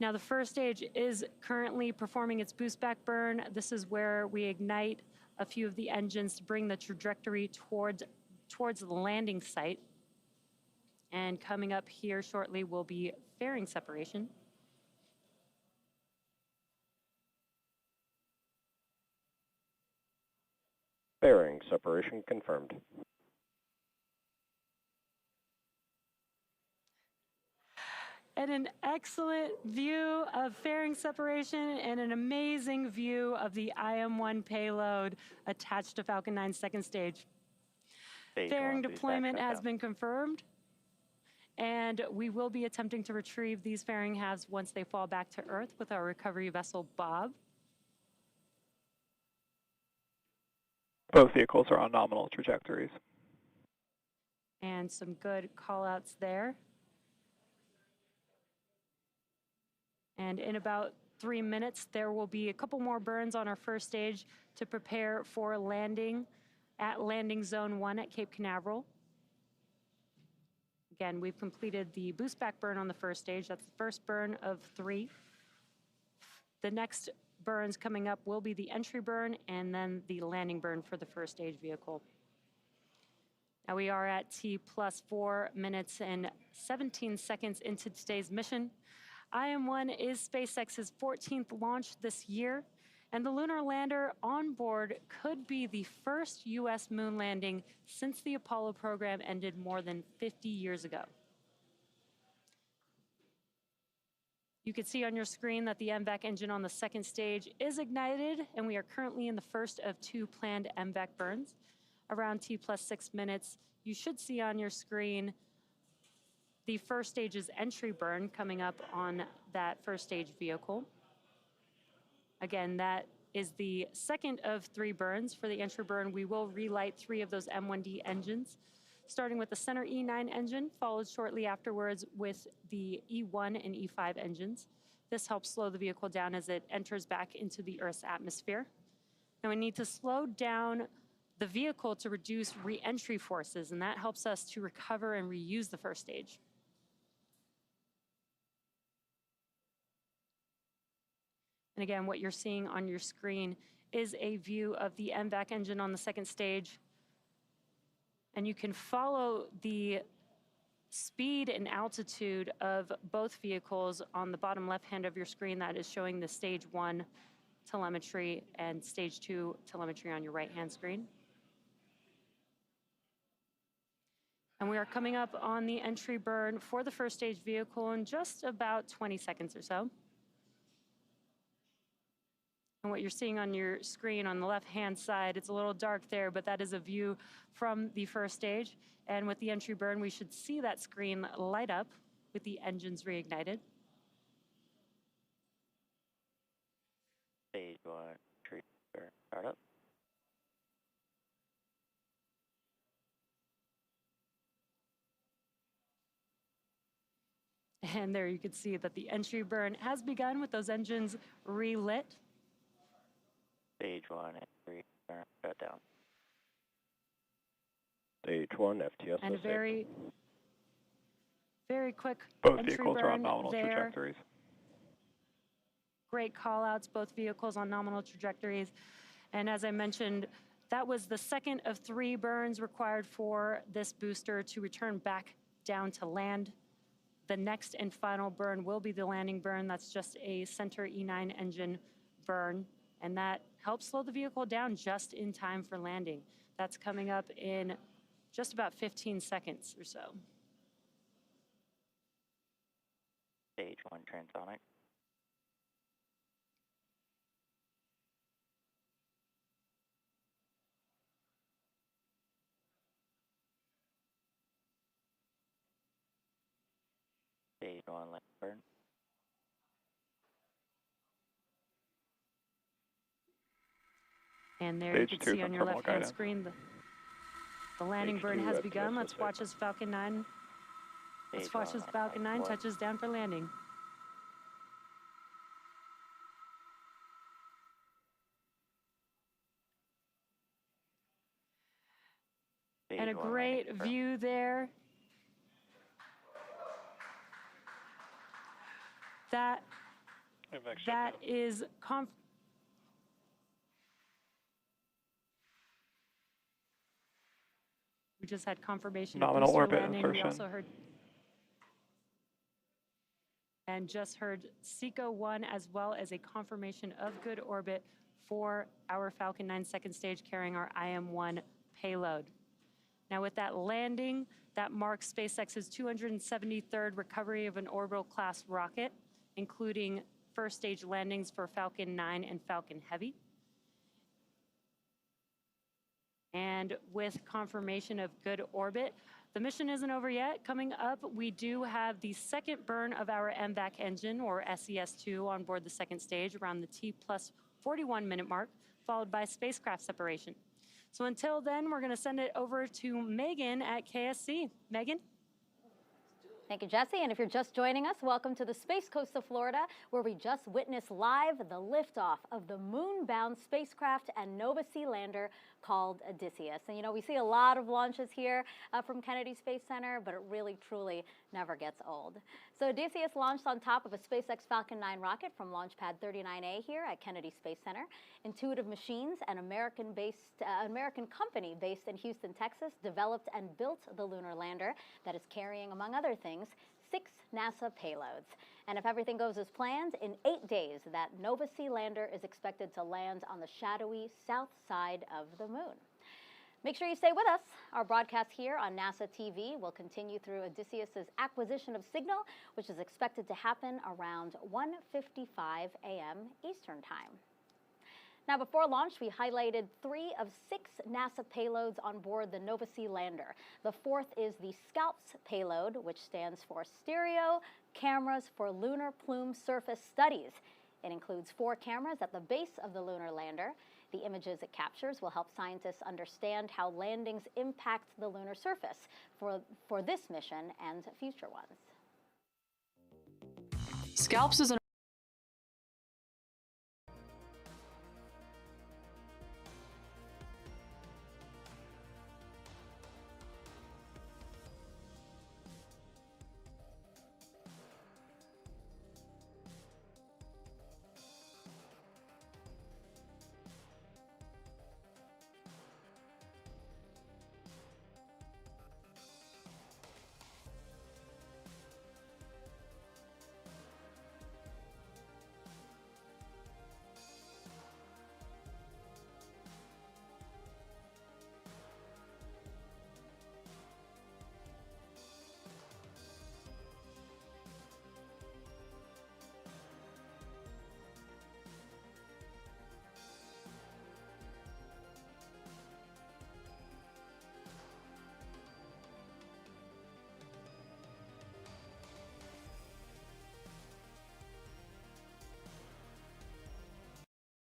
Speaker 2: Now, the first stage is currently performing its boost back burn. This is where we ignite a few of the engines to bring the trajectory towards the landing site. And coming up here shortly will be fairing separation.
Speaker 10: Fairing separation confirmed.
Speaker 2: And an excellent view of fairing separation and an amazing view of the IM-1 payload attached to Falcon 9's second stage. Fairing deployment has been confirmed, and we will be attempting to retrieve these fairing halves once they fall back to Earth with our recovery vessel, Bob.
Speaker 11: Both vehicles are on nominal trajectories.
Speaker 2: And some good call-outs there. And in about 3 minutes, there will be a couple more burns on our first stage to prepare for landing at landing zone 1 at Cape Canaveral. Again, we've completed the boost back burn on the first stage. That's the first burn of 3. The next burns coming up will be the entry burn and then the landing burn for the first stage vehicle. Now we are at T+4 minutes and 17 seconds into today's mission. IM-1 is SpaceX's 14th launch this year, and the lunar lander on board could be the first U.S. moon landing since the Apollo program ended more than 50 years ago. You can see on your screen that the MVAC engine on the second stage is ignited, and we are currently in the first of 2 planned MVAC burns. Around T+6 minutes, you should see on your screen the first stage's entry burn coming up on that first stage vehicle. Again, that is the second of 3 burns. For the entry burn, we will relight 3 of those M1D engines, starting with the center E9 engine, followed shortly afterwards with the E1 and E5 engines. This helps slow the vehicle down as it enters back into the Earth's atmosphere. Now we need to slow down the vehicle to reduce re-entry forces, and that helps us to recover and reuse the first stage. And again, what you're seeing on your screen is a view of the MVAC engine on the second stage. And you can follow the speed and altitude of both vehicles on the bottom left hand of your screen. That is showing the stage 1 telemetry and stage 2 telemetry on your right hand screen. And we are coming up on the entry burn for the first stage vehicle in just about 20 seconds or so. And what you're seeing on your screen on the left-hand side, it's a little dark there, but that is a view from the first stage. And with the entry burn, we should see that screen light up with the engines reignited.
Speaker 10: Stage 1, entry burn, startup.
Speaker 2: And there you can see that the entry burn has begun with those engines relit.
Speaker 10: Stage 1, entry burn, shut down. Stage 1, FTS.
Speaker 2: And a very quick
Speaker 11: Both
Speaker 2: entry
Speaker 11: vehicles are on
Speaker 2: burn
Speaker 11: nominal
Speaker 2: there.
Speaker 11: trajectories.
Speaker 2: Great call outs, both vehicles on nominal trajectories. And as I mentioned, that was the second of 3 burns required for this booster to return back down to land. The next and final burn will be the landing burn. That's just a center E9 engine burn, and that helps slow the vehicle down just in time for landing. That's coming up in just about 15 seconds or so.
Speaker 10: Stage 1, transonic. Stage 1, landing burn.
Speaker 2: And there you
Speaker 11: Stage
Speaker 2: can
Speaker 11: 2
Speaker 2: see on
Speaker 11: from
Speaker 2: your
Speaker 11: terminal
Speaker 2: left-hand
Speaker 11: guidance.
Speaker 2: screen, the landing
Speaker 10: Stage
Speaker 2: burn
Speaker 10: 2,
Speaker 2: has
Speaker 10: FTS
Speaker 2: begun. Let's
Speaker 10: safe.
Speaker 2: watch as Falcon 9, let's
Speaker 10: Stage
Speaker 2: watch
Speaker 10: 1,
Speaker 2: as Falcon 9
Speaker 10: deploy.
Speaker 2: touches down for landing.
Speaker 10: Stage
Speaker 2: And a
Speaker 10: 1,
Speaker 2: great
Speaker 10: landing burn.
Speaker 2: view there. That is we just had confirmation of
Speaker 11: Nominal
Speaker 2: booster
Speaker 11: orbit
Speaker 2: landing. We
Speaker 11: insertion.
Speaker 2: also heard and just heard SECO 1 as well as a confirmation of good orbit for our Falcon 9 second stage carrying our IM-1 payload. Now with that landing, that marks SpaceX's 273rd recovery of an orbital class rocket, including first stage landings for Falcon 9 and Falcon Heavy. And with confirmation of good orbit, the mission isn't over yet. Coming up, we do have the second burn of our MVAC engine, or SES-2, on board the second stage around the T plus 41 minute mark, followed by spacecraft separation. So until then, we're going to send it over to Megan at KSC. Megan?
Speaker 1: Thank you, Jesse. And if you're just joining us, welcome to the Space Coast of Florida, where we just witnessed live the liftoff of the moon-bound spacecraft and Nova C lander called Odysseus. And you know, we see a lot of launches here from Kennedy Space Center, but it really, truly never gets old. So Odysseus launched on top of a SpaceX Falcon 9 rocket from Launch Pad 39A here at Kennedy Space Center. Intuitive Machines, an American company based in Houston, Texas, developed and built the lunar lander that is carrying, among other things, 6 NASA payloads. And if everything goes as planned, in 8 days, that Nova C lander is expected to land on the shadowy south side of the moon. Make sure you stay with us. Our broadcast here on NASA TV will continue through Odysseus's acquisition of signal, which is expected to happen around 1:55 a.m. Eastern Time. Now, before launch, we highlighted 3 of 6 NASA payloads on board the Nova C lander. The 4th is the SCALPS payload, which stands for Stereo Cameras for Lunar Plume Surface Studies. It includes 4 cameras at the base of the lunar lander. The images it captures will help scientists understand how landings impact the lunar surface for this mission and future ones.
Speaker 12: SCALPS is an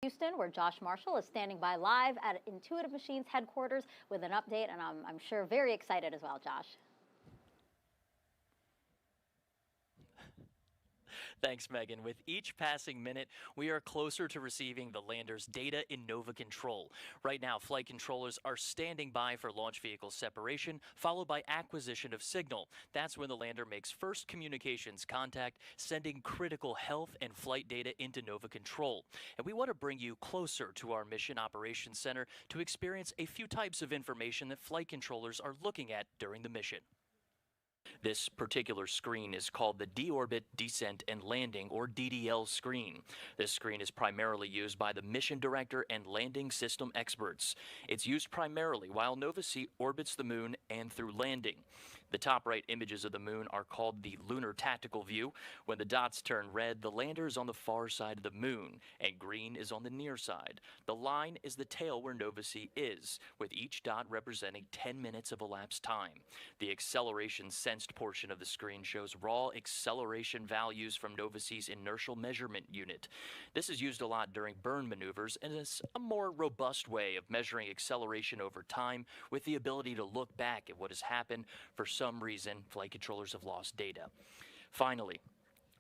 Speaker 1: Houston, where Josh Marshall is standing by live at Intuitive Machines headquarters with an update, and I'm sure very excited as well, Josh.
Speaker 4: Thanks, Megan. With each passing minute, we are closer to receiving the lander's data in Nova Control. Right now, flight controllers are standing by for launch vehicle separation, followed by acquisition of signal. That's when the lander makes first communications contact, sending critical health and flight data into Nova Control. And we want to bring you closer to our Mission Operations Center to experience a few types of information that flight controllers are looking at during the mission. This particular screen is called the Deorbit Descent and Landing, or DDL screen. This screen is primarily used by the mission director and landing system experts. It's used primarily while Nova-C orbits the moon and through landing. The top right images of the moon are called the Lunar Tactical View. When the dots turn red, the lander is on the far side of the moon, and green is on the near side. The line is the tail where Nova-C is, with each dot representing 10 minutes of elapsed time. The acceleration sensed portion of the screen shows raw acceleration values from Nova-C's inertial measurement unit. This is used a lot during burn maneuvers and is a more robust way of measuring acceleration over time, with the ability to look back at what has happened. For some reason, flight controllers have lost data. Finally,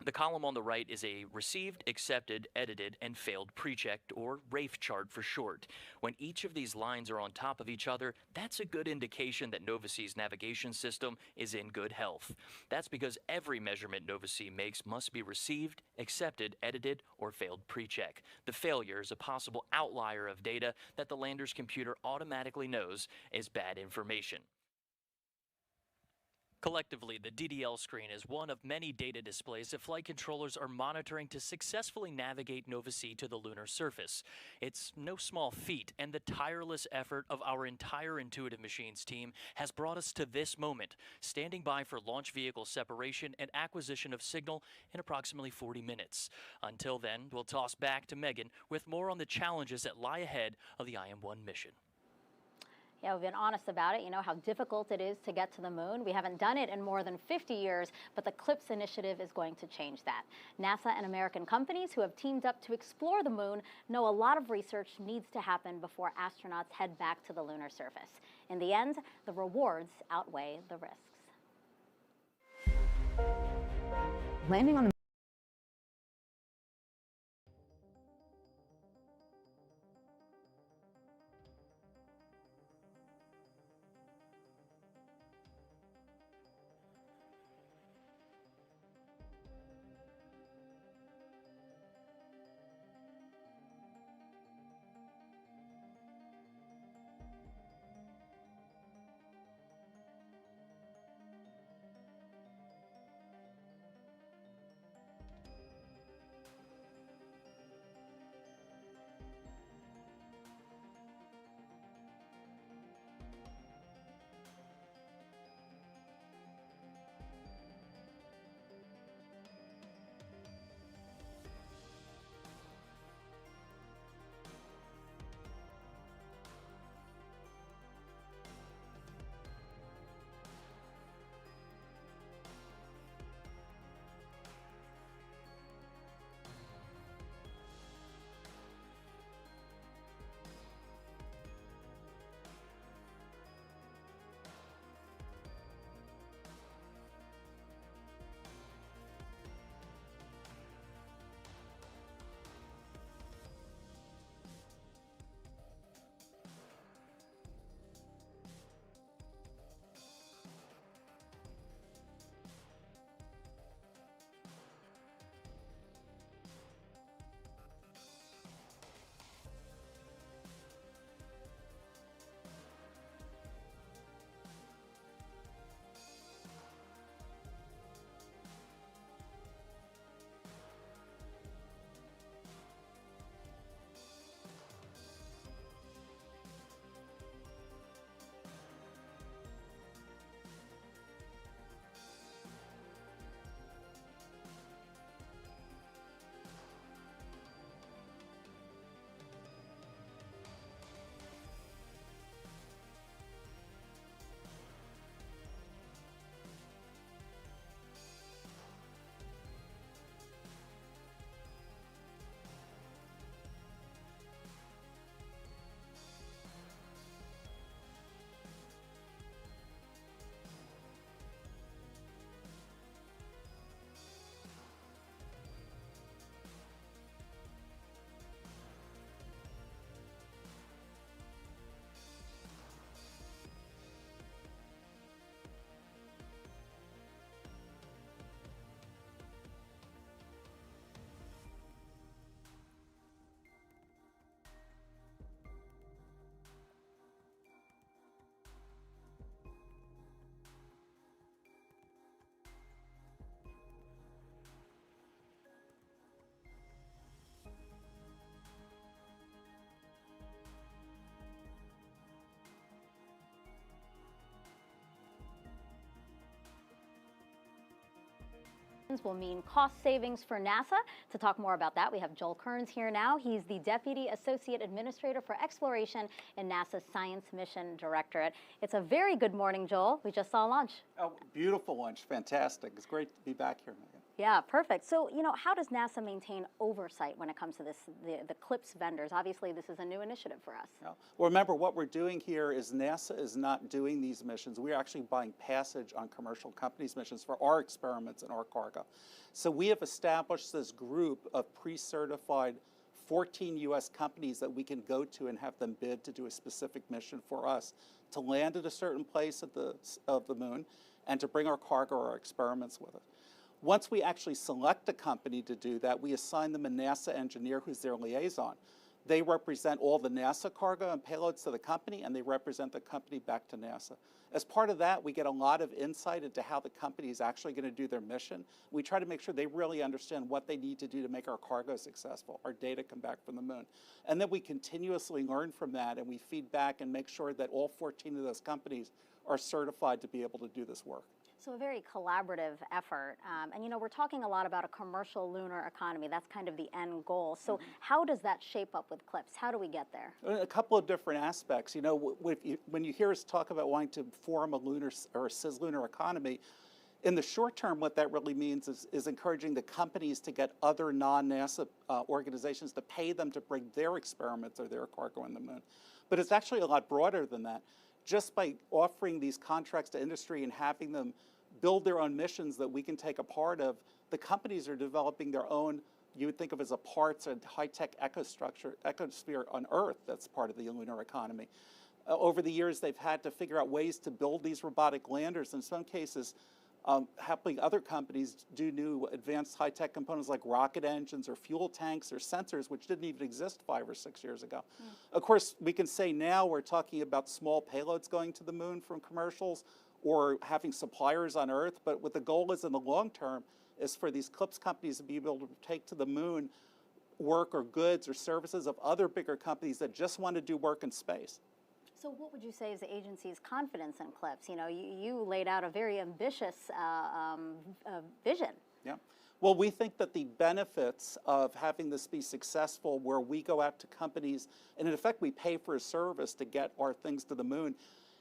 Speaker 4: the column on the right is a received, accepted, edited, and failed pre-checked, or RAFE chart for short. When each of these lines are on top of each other, that's a good indication that Nova-C's navigation system is in good health. That's because every measurement Nova-C makes must be received, accepted, edited, or failed pre-check. The failure is a possible outlier of data that the lander's computer automatically knows is bad information. Collectively, the DDL screen is one of many data displays that flight controllers are monitoring to successfully navigate Nova-C to the lunar surface. It's no small feat, and the tireless effort of our entire Intuitive Machines team has brought us to this moment, standing by for launch vehicle separation and acquisition of signal in approximately 40 minutes. Until then, we'll toss back to Megan with more on the challenges that lie ahead of the IM-1 mission.
Speaker 1: Yeah, we've been honest about it. You know how difficult it is to get to the moon. We haven't done it in more than 50 years, but the CLIPS initiative is going to change that. NASA and American companies who have teamed up to explore the moon know a lot of research needs to happen before astronauts head back to the lunar surface. In the end, the rewards outweigh the risks.
Speaker 12: Landing on the
Speaker 1: will mean cost savings for NASA. To talk more about that, we have Joel Kearns here now. He's the Deputy Associate Administrator for Exploration in NASA's Science Mission Directorate. It's a very good morning, Joel. We just saw launch.
Speaker 13: Oh, beautiful launch. Fantastic. It's great to be back here, Megan.
Speaker 1: Yeah, perfect. So, how does NASA maintain oversight when it comes to this, the CLPS vendors? Obviously, this is a new initiative for us.
Speaker 13: Yeah. Well, remember, what we're doing here is NASA is not doing these missions. We're actually buying passage on commercial companies' missions for our experiments and our cargo. So we have established this group of pre-certified 14 U.S. companies that we can go to and have them bid to do a specific mission for us, to land at a certain place of the moon, and to bring our cargo or our experiments with it. Once we actually select a company to do that, we assign them a NASA engineer who's their liaison. They represent all the NASA cargo and payloads to the company, and they represent the company back to NASA. As part of that, we get a lot of insight into how the company is actually going to do their mission. We try to make sure they really understand what they need to do to make our cargo successful, our data come back from the moon. And then we continuously learn from that, and we feed back and make sure that all 14 of those companies are certified to be able to do this work.
Speaker 1: So a very collaborative effort. And we're talking a lot about a commercial lunar economy. That's kind of the end goal. So how does that shape up with CLPS? How do we get there?
Speaker 13: A couple of different aspects. When you hear us talk about wanting to form a lunar or a cislunar economy, in the short term, what that really means is encouraging the companies to get other non-NASA organizations to pay them to bring their experiments or their cargo on the moon. But it's actually a lot broader than that. Just by offering these contracts to industry and having them build their own missions that we can take a part of, the companies are developing their own, you would think of as a parts and high-tech ecosphere on Earth that's part of the lunar economy. Over the years, they've had to figure out ways to build these robotic landers. In some cases, helping other companies do new advanced high-tech components like rocket engines or fuel tanks or sensors, which didn't even exist 5 or 6 years ago. Of course, we can say now we're talking about small payloads going to the moon from commercials or having suppliers on Earth, but what the goal is in the long term is for these CLPS companies to be able to take to the moon work or goods or services of other bigger companies that just want to do work in space.
Speaker 1: So what would you say is the agency's confidence in CLPS? You laid out a very ambitious vision.
Speaker 13: Yeah. Well, we think that the benefits of having this be successful, where we go out to companies, and in effect we pay for a service to get our things to the moon,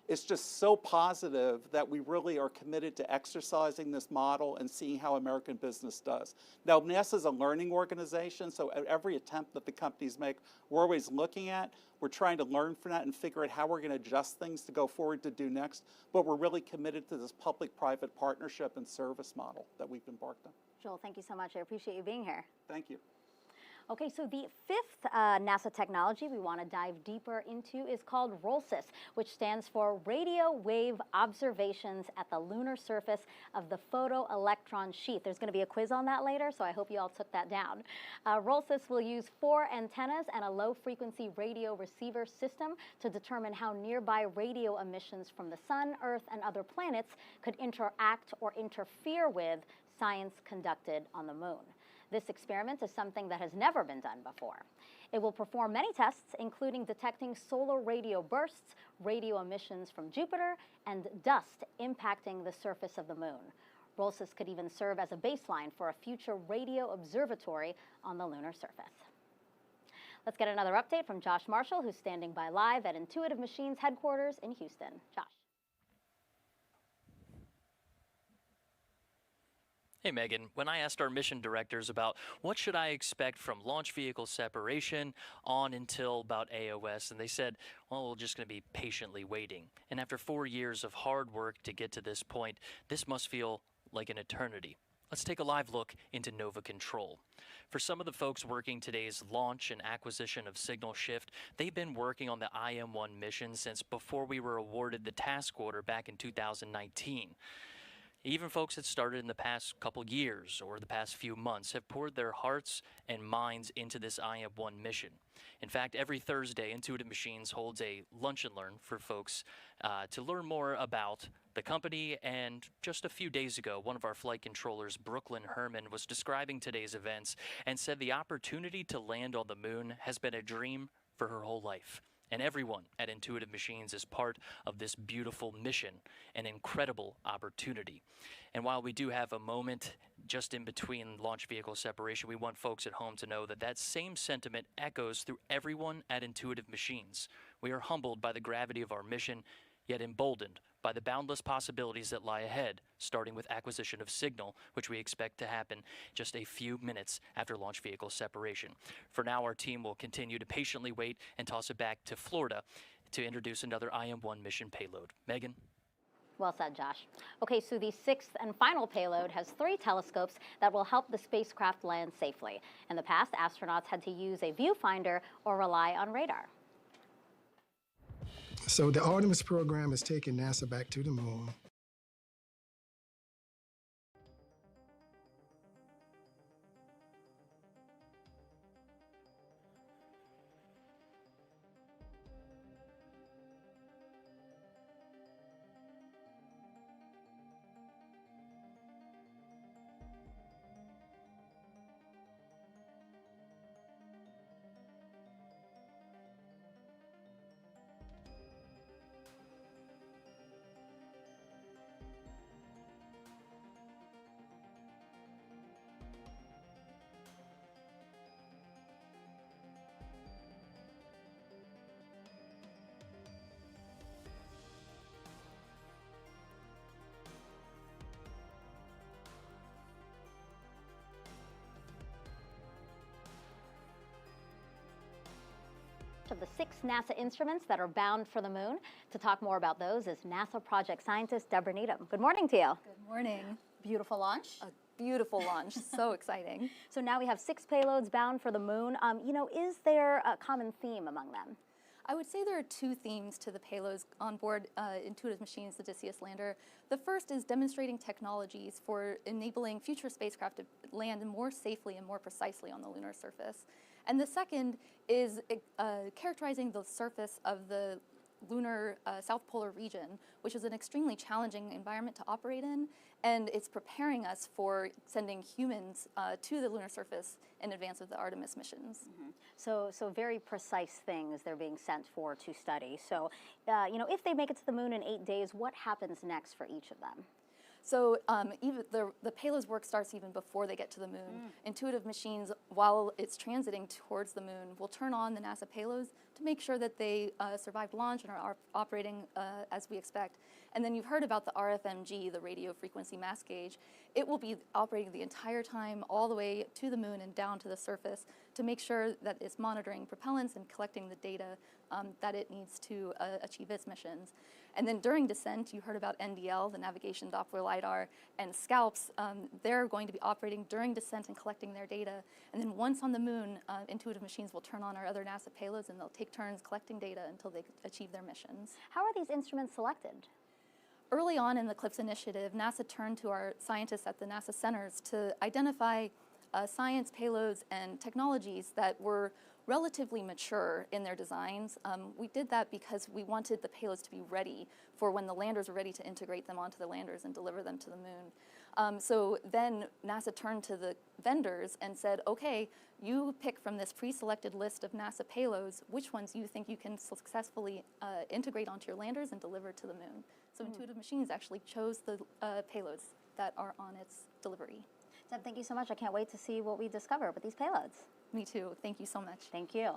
Speaker 13: is just so positive that we really are committed to exercising this model and seeing how American business does. Now, NASA is a learning organization, so at every attempt that the companies make, we're always looking at. We're trying to learn from that and figure out how we're going to adjust things to go forward to do next. But we're really committed to this public-private partnership and service model that we've embarked on.
Speaker 1: Joel, thank you so much. I appreciate you being here.
Speaker 13: Thank you.
Speaker 1: Okay, so the fifth NASA technology we want to dive deeper into is called ROLSIS, which stands for Radio Wave Observations at the Lunar Surface of the Photoelectron Sheath. There's going to be a quiz on that later, so I hope you all took that down. ROLSIS will use 4 antennas and a low-frequency radio receiver system to determine how nearby radio emissions from the Sun, Earth, and other planets could interact or interfere with science conducted on the moon. This experiment is something that has never been done before. It will perform many tests, including detecting solar radio bursts, radio emissions from Jupiter, and dust impacting the surface of the moon. ROLSIS could even serve as a baseline for a future radio observatory on the lunar surface. Let's get another update from Josh Marshall, who's standing by live at Intuitive Machines headquarters in Houston. Josh.
Speaker 4: Hey Megan, when I asked our mission directors about what should I expect from launch vehicle separation on until about AOS, and they said, well, we're just going to be patiently waiting. And after 4 years of hard work to get to this point, this must feel like an eternity. Let's take a live look into Nova Control. For some of the folks working today's launch and acquisition of signal shift, they've been working on the IM-1 mission since before we were awarded the task order back in 2019. Even folks that started in the past couple years or the past few months have poured their hearts and minds into this IM-1 mission. In fact, every Thursday, Intuitive Machines holds a lunch and learn for folks to learn more about the company. And just a few days ago, one of our flight controllers, Brooklyn Herman, was describing today's events and said the opportunity to land on the moon has been a dream for her whole life. And everyone at Intuitive Machines is part of this beautiful mission, an incredible opportunity. And while we do have a moment just in between launch vehicle separation, we want folks at home to know that that same sentiment echoes through everyone at Intuitive Machines. We are humbled by the gravity of our mission, yet emboldened by the boundless possibilities that lie ahead, starting with acquisition of signal, which we expect to happen just a few minutes after launch vehicle separation. For now, our team will continue to patiently wait and toss it back to Florida to introduce another IM-1 mission payload. Megan?
Speaker 1: Well said, Josh. Okay, so the sixth and final payload has 3 telescopes that will help the spacecraft land safely. In the past, astronauts had to use a viewfinder or rely on radar.
Speaker 14: So the Artemis program is taking NASA back to the moon.
Speaker 1: Of the 6 NASA instruments that are bound for the moon. To talk more about those is NASA project scientist Deborah Needham. Good morning to you.
Speaker 15: Good morning.
Speaker 1: Beautiful launch.
Speaker 15: A beautiful launch, so exciting.
Speaker 1: So now we have 6 payloads bound for the moon. Is there a common theme among them?
Speaker 15: I would say there are 2 themes to the payloads on board Intuitive Machines, the Odysseus lander. The first is demonstrating technologies for enabling future spacecraft to land more safely and more precisely on the lunar surface. And the second is characterizing the surface of the lunar South Polar region, which is an extremely challenging environment to operate in, and it's preparing us for sending humans to the lunar surface in advance of the Artemis missions.
Speaker 1: Mm-hmm. So very precise things they're being sent for to study. So, if they make it to the moon in 8 days, what happens next for each of them?
Speaker 15: So even the payload's work starts even before they get to the moon. Intuitive Machines, while it's transiting towards the moon, will turn on the NASA payloads to make sure that they survived launch and are operating as we expect. And then you've heard about the RFMG, the radio frequency mass gauge. It will be operating the entire time all the way to the moon and down to the surface to make sure that it's monitoring propellants and collecting the data that it needs to achieve its missions. And then during descent, you heard about NDL, the Navigation Doppler LiDAR, and SCALPs. They're going to be operating during descent and collecting their data. And then once on the moon, Intuitive Machines will turn on our other NASA payloads, and they'll take turns collecting data until they achieve their missions.
Speaker 1: How are these instruments selected?
Speaker 15: Early on in the CLIPS initiative, NASA turned to our scientists at the NASA centers to identify science payloads and technologies that were relatively mature in their designs. We did that because we wanted the payloads to be ready for when the landers were ready to integrate them onto the landers and deliver them to the moon. So then NASA turned to the vendors and said, okay, you pick from this pre-selected list of NASA payloads which ones you think you can successfully integrate onto your landers and deliver to the moon. So Intuitive Machines actually chose the payloads that are on its delivery.
Speaker 1: Deb, thank you so much. I can't wait to see what we discover with these payloads.
Speaker 15: Me too. Thank you so much.
Speaker 1: Thank you.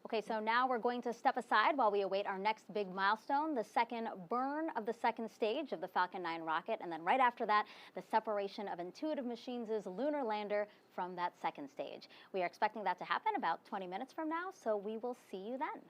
Speaker 1: Okay, so now we're going to step aside while we await our next big milestone, the second burn of the second stage of the Falcon 9 rocket, and then right after that, the separation of Intuitive Machines' lunar lander from that second stage. We are expecting that to happen about 20 minutes from now, so we will see you then.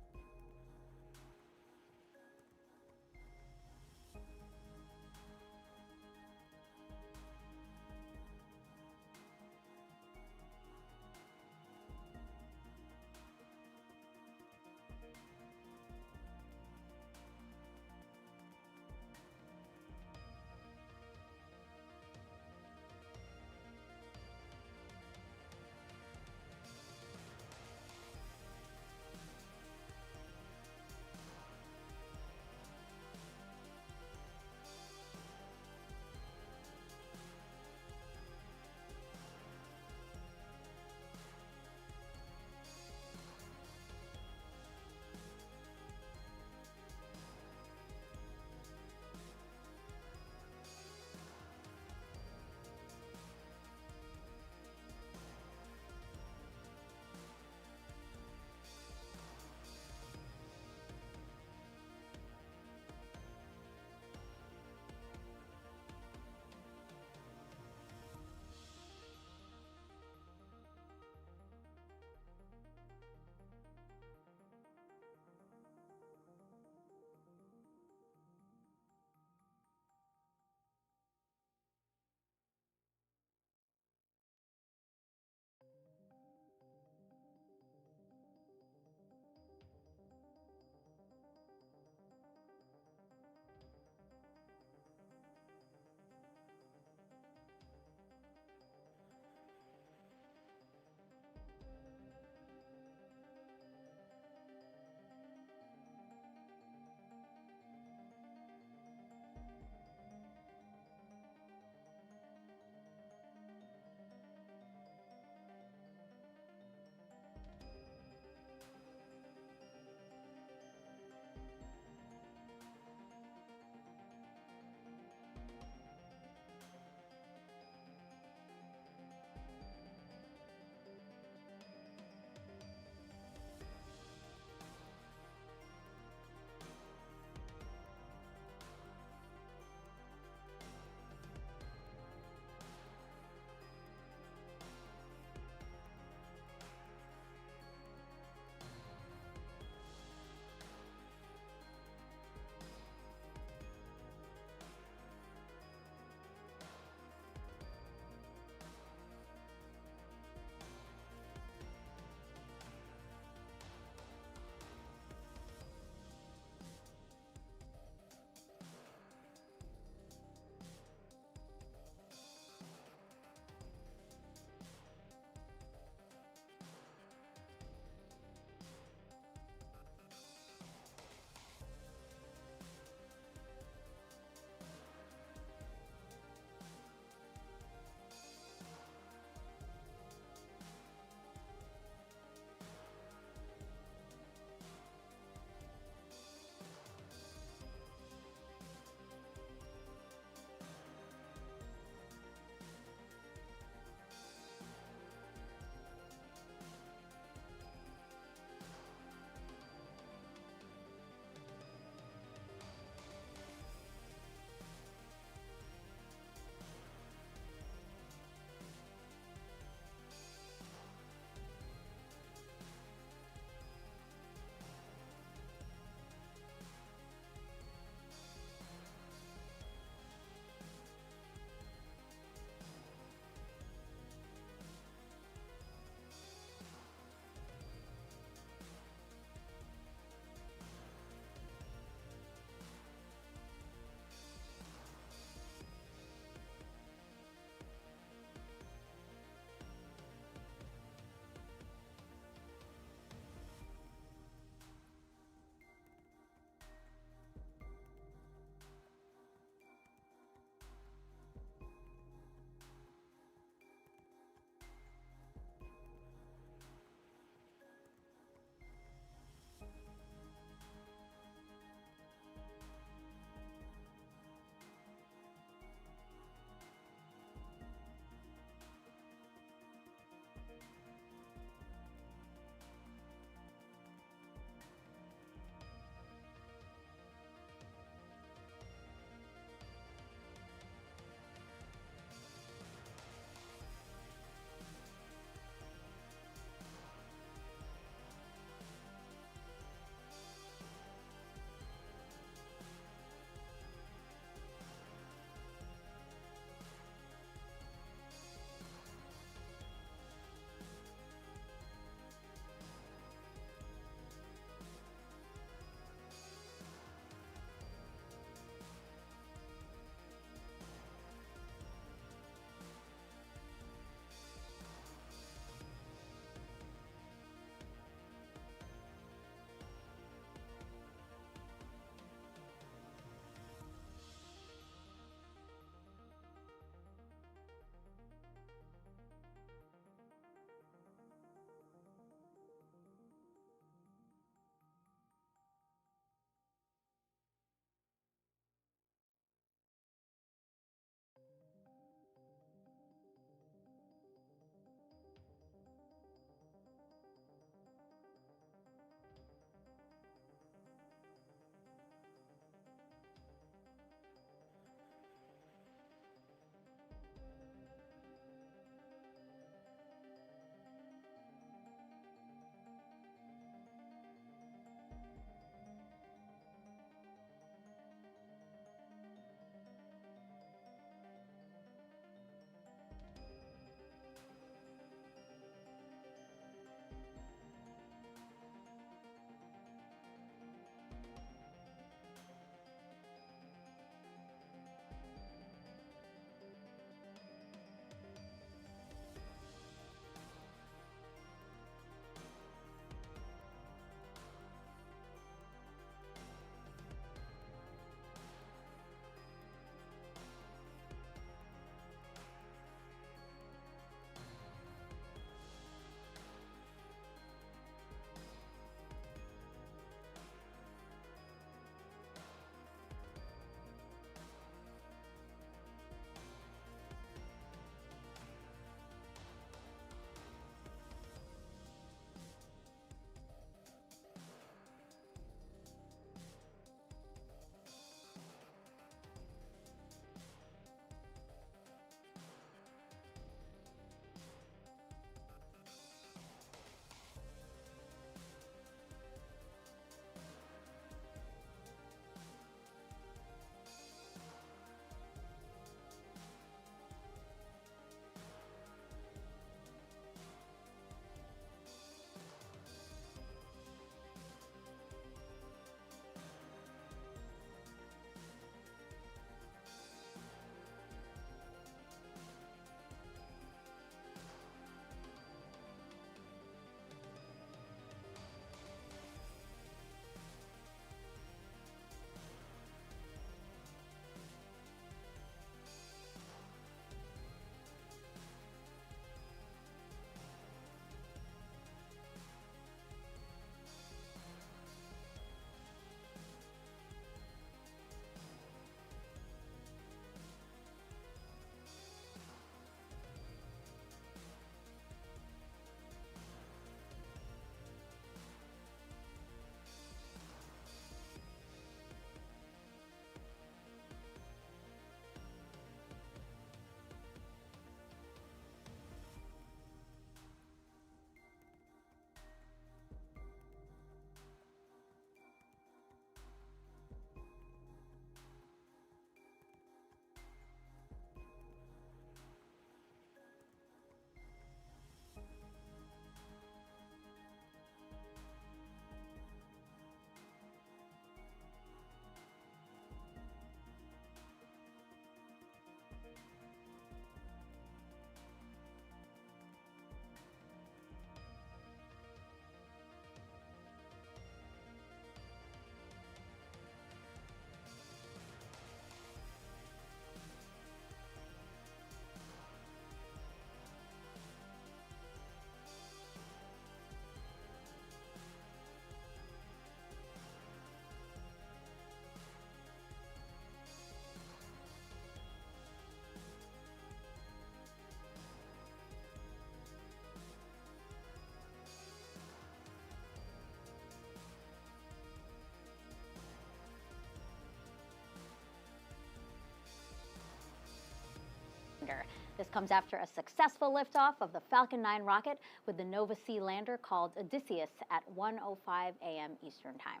Speaker 1: This comes after a successful liftoff of the Falcon 9 rocket with the Nova-C lander called Odysseus at 1:05 a.m. Eastern Time.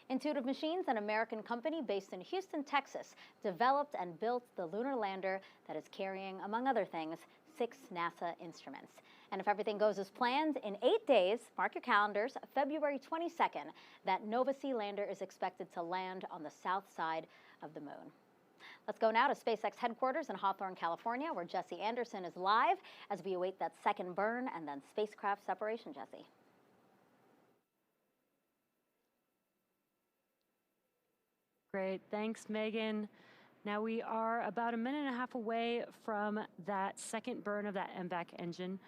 Speaker 1: Intuitive Machines, an American company based in Houston, Texas, developed and built the lunar lander that is carrying, among other things, 6 NASA instruments. And if everything goes as planned, in 8 days, mark your calendars, February 22nd, that Nova-C lander is expected to land on the south side of the moon. Let's go now to SpaceX headquarters in Hawthorne, California, where Jesse Anderson is live as we await that second burn and then spacecraft separation. Jesse.
Speaker 2: Great, thanks, Megan. Now we are about a minute and a half away from that second burn of that MVAC engine.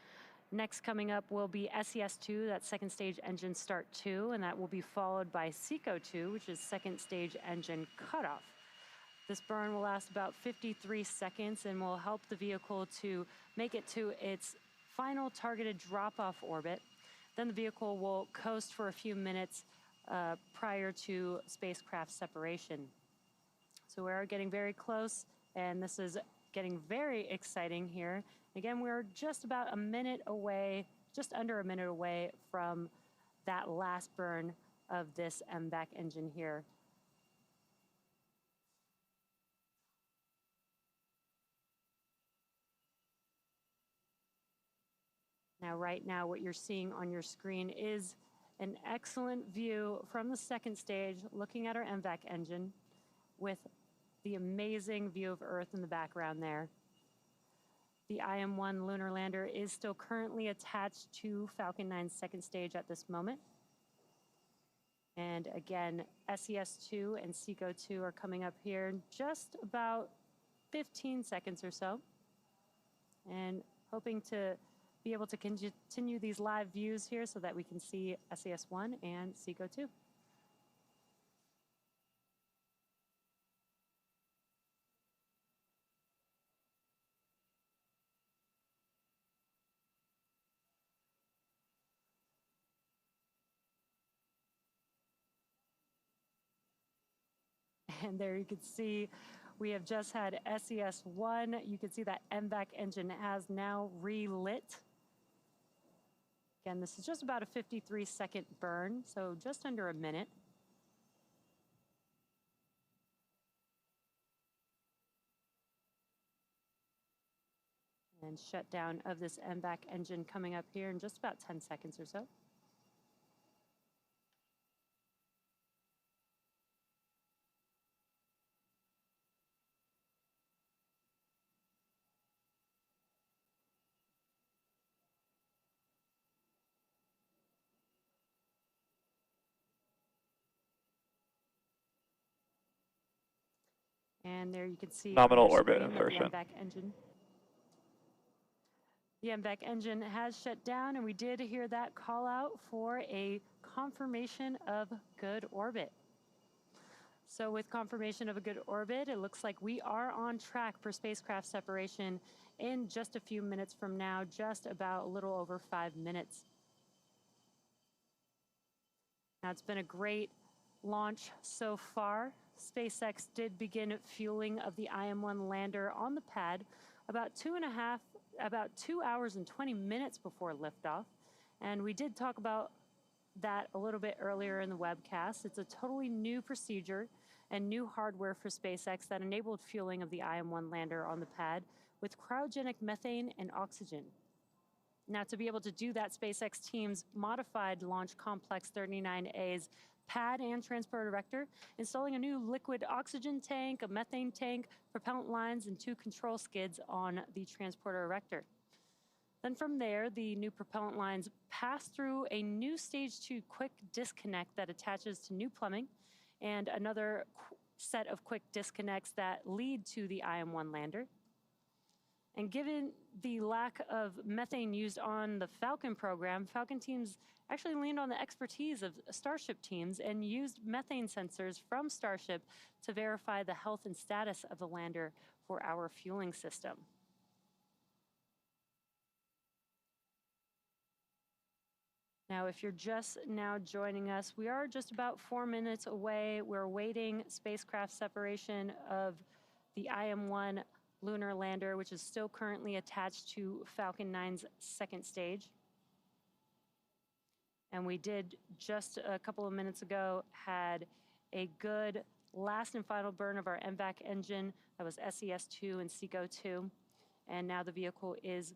Speaker 2: Next coming up will be SES-2, that second stage engine start 2, and that will be followed by SECO-2, which is second stage engine cutoff. This burn will last about 53 seconds and will help the vehicle to make it to its final targeted drop-off orbit. Then the vehicle will coast for a few minutes prior to spacecraft separation. So we're getting very close, and this is getting very exciting here. Again, we're just about a minute away, just under a minute away from that last burn of this MVAC engine here. Now, right now, what you're seeing on your screen is an excellent view from the second stage, looking at our MVAC engine with the amazing view of Earth in the background there. The IM-1 lunar lander is still currently attached to Falcon 9's second stage at this moment. And again, SES-2 and SECO-2 are coming up here in just about 15 seconds or so. And hoping to be able to continue these live views here so that we can see SES-1 and SECO-2. And there you can see we have just had SES-1. You can see that MVAC engine has now relit. Again, this is just about a 53-second burn, so just under a minute. And shutdown of this MVAC engine coming up here in just about 10 seconds or so. And there you can see
Speaker 11: nominal
Speaker 2: on your
Speaker 11: orbit
Speaker 2: screen
Speaker 11: insertion.
Speaker 2: that the MVAC engine has shut down, and we did hear that call out for a confirmation of good orbit. So with confirmation of a good orbit, it looks like we are on track for spacecraft separation in just a few minutes from now, just about a little over 5 minutes. Now, it's been a great launch so far. SpaceX did begin fueling of the IM-1 lander on the pad about 2 hours and 20 minutes before liftoff. And we did talk about that a little bit earlier in the webcast. It's a totally new procedure and new hardware for SpaceX that enabled fueling of the IM-1 lander on the pad with cryogenic methane and oxygen. Now, to be able to do that, SpaceX teams modified Launch Complex 39A's pad and transport erector, installing a new liquid oxygen tank, a methane tank, propellant lines, and 2 control skids on the transporter erector. Then from there, the new propellant lines pass through a new stage 2 quick disconnect that attaches to new plumbing and another set of quick disconnects that lead to the IM-1 lander. And given the lack of methane used on the Falcon program, Falcon teams actually leaned on the expertise of Starship teams and used methane sensors from Starship to verify the health and status of the lander for our fueling system. Now, if you're just now joining us, we are just about 4 minutes away. We're awaiting spacecraft separation of the IM-1 lunar lander, which is still currently attached to Falcon 9's second stage. And we did just a couple of minutes ago had a good last and final burn of our MVAC engine. That was SES-2 and SECO-2. And now the vehicle is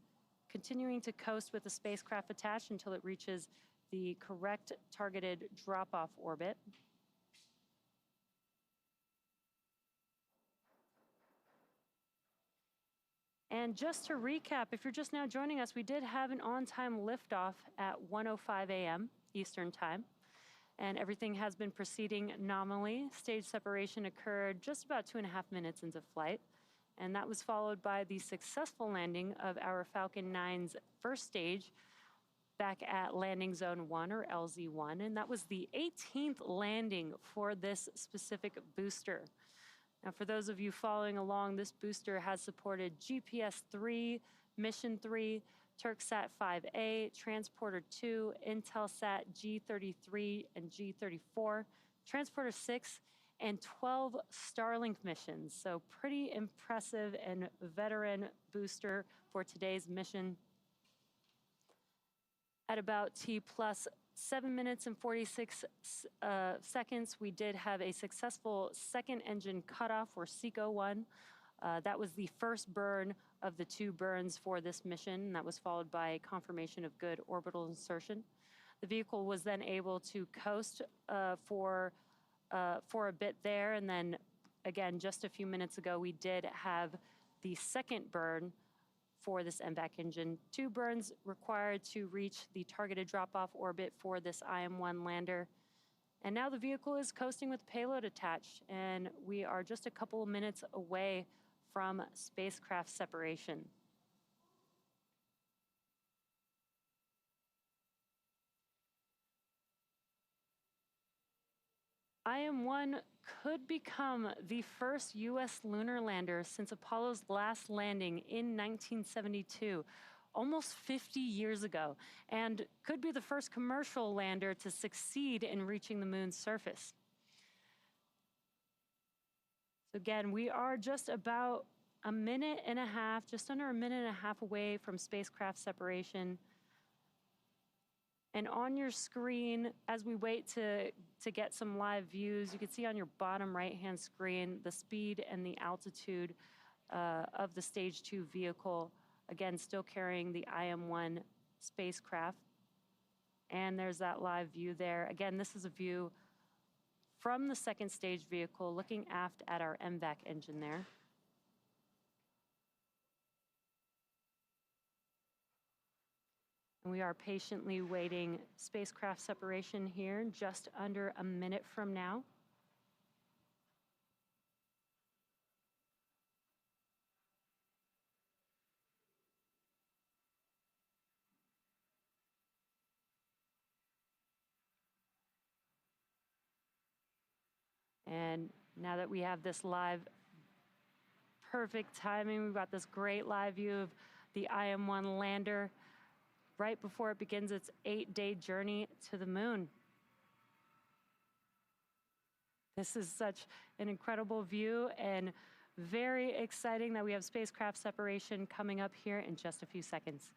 Speaker 2: continuing to coast with the spacecraft attached until it reaches the correct targeted drop-off orbit. And just to recap, if you're just now joining us, we did have an on-time liftoff at 1:05 a.m. Eastern Time, and everything has been proceeding nominally. Stage separation occurred just about 2.5 minutes into flight, and that was followed by the successful landing of our Falcon 9's first stage back at Landing Zone 1, or LZ1, and that was the 18th landing for this specific booster. Now, for those of you following along, this booster has supported GPS-3, Mission 3, Turksat 5A, Transporter 2, Intelsat G33 and G34, Transporter 6, and 12 Starlink missions. So pretty impressive and veteran booster for today's mission. At about T plus 7 minutes and 46 seconds, we did have a successful second engine cutoff for SECO-1. That was the first burn of the 2 burns for this mission. That was followed by confirmation of good orbital insertion. The vehicle was then able to coast for a bit there, and then again, just a few minutes ago, we did have the second burn for this MVAC engine. 2 burns required to reach the targeted drop-off orbit for this IM-1 lander. And now the vehicle is coasting with payload attached, and we are just a couple of minutes away from spacecraft separation. IM-1 could become the first U.S. lunar lander since Apollo's last landing in 1972, almost 50 years ago, and could be the first commercial lander to succeed in reaching the moon's surface. So again, we are just about a minute and a half, just under a minute and a half away from spacecraft separation. And on your screen, as we wait to get some live views, you can see on your bottom right-hand screen the speed and the altitude of the Stage 2 vehicle, again, still carrying the IM-1 spacecraft. And there's that live view there. Again, this is a view from the second stage vehicle looking aft at our MVAC engine there. And we are patiently waiting spacecraft separation here, just under a minute from now. And now that we have this live, perfect timing, we've got this great live view of the IM-1 lander right before it begins its 8-day journey to the moon. This is such an incredible view and very exciting that we have spacecraft separation coming up here in just a few seconds.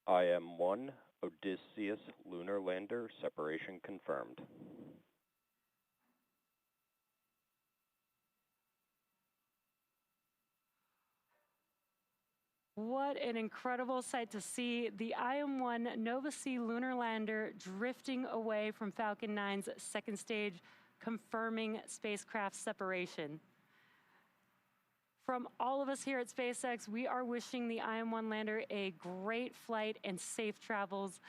Speaker 16: IM-1 Odysseus lunar lander separation confirmed.
Speaker 2: What an incredible sight to see the IM-1 Nova C lunar lander drifting away from Falcon 9's second stage, confirming spacecraft separation. From all of us here at SpaceX, we are wishing the IM-1 lander a great flight and safe travels.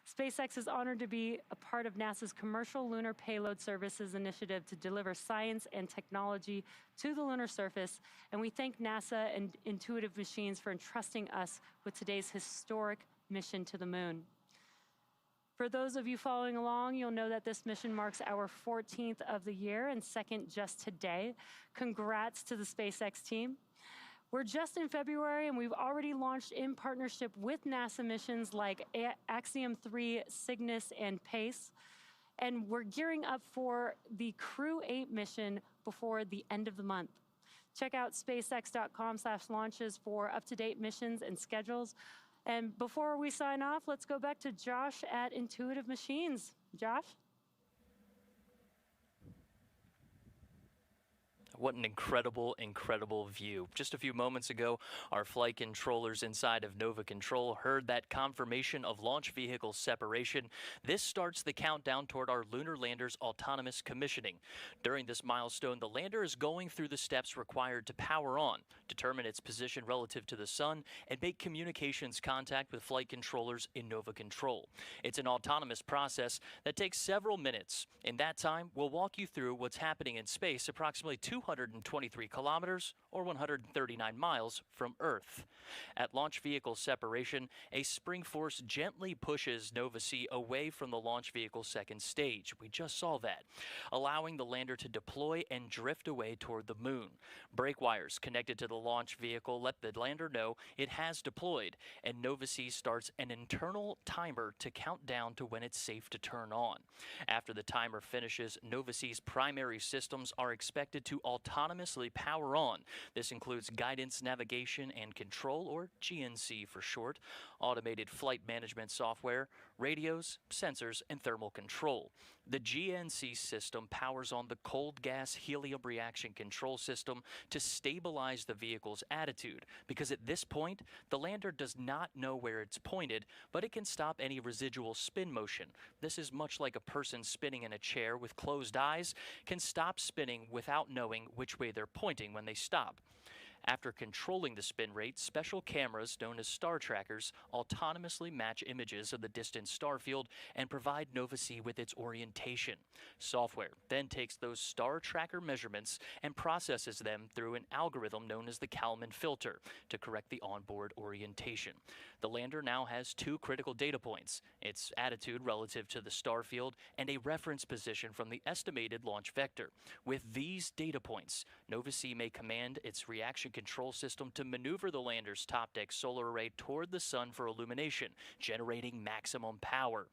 Speaker 2: SpaceX is honored to be a part of NASA's Commercial Lunar Payload Services initiative to deliver science and technology to the lunar surface, and we thank NASA and Intuitive Machines for entrusting us with today's historic mission to the moon. For those of you following along, you'll know that this mission marks our 14th of the year and second just today. Congrats to the SpaceX team. We're just in February, and we've already launched in partnership with NASA missions like Axiom 3, Cygnus, and PACE. And we're gearing up for the Crew 8 mission before the end of the month. Check out spacex.com/launches for up-to-date missions and schedules. And before we sign off, let's go back to Josh at Intuitive Machines. Josh?
Speaker 4: What an incredible, incredible view. Just a few moments ago, our flight controllers inside of Nova Control heard that confirmation of launch vehicle separation. This starts the countdown toward our lunar lander's autonomous commissioning. During this milestone, the lander is going through the steps required to power on, determine its position relative to the sun, and make communications contact with flight controllers in Nova Control. It's an autonomous process that takes several minutes. In that time, we'll walk you through what's happening in space approximately 223 kilometers or 139 miles from Earth. At launch vehicle separation, a spring force gently pushes Nova-C away from the launch vehicle's second stage. We just saw that, allowing the lander to deploy and drift away toward the moon. Brake wires connected to the launch vehicle let the lander know it has deployed, and Nova-C starts an internal timer to count down to when it's safe to turn on. After the timer finishes, Nova-C's primary systems are expected to autonomously power on. This includes guidance, navigation, and control, or GNC for short, automated flight management software, radios, sensors, and thermal control. The GNC system powers on the cold gas helium reaction control system to stabilize the vehicle's attitude, because at this point, the lander does not know where it's pointed, but it can stop any residual spin motion. This is much like a person spinning in a chair with closed eyes can stop spinning without knowing which way they're pointing when they stop. After controlling the spin rate, special cameras known as star trackers autonomously match images of the distant star field and provide Nova-C with its orientation. Software then takes those star tracker measurements and processes them through an algorithm known as the Kalman filter to correct the onboard orientation. The lander now has two critical data points: its attitude relative to the star field and a reference position from the estimated launch vector. With these data points, Nova-C may command its reaction control system to maneuver the lander's top deck solar array toward the sun for illumination, generating maximum power.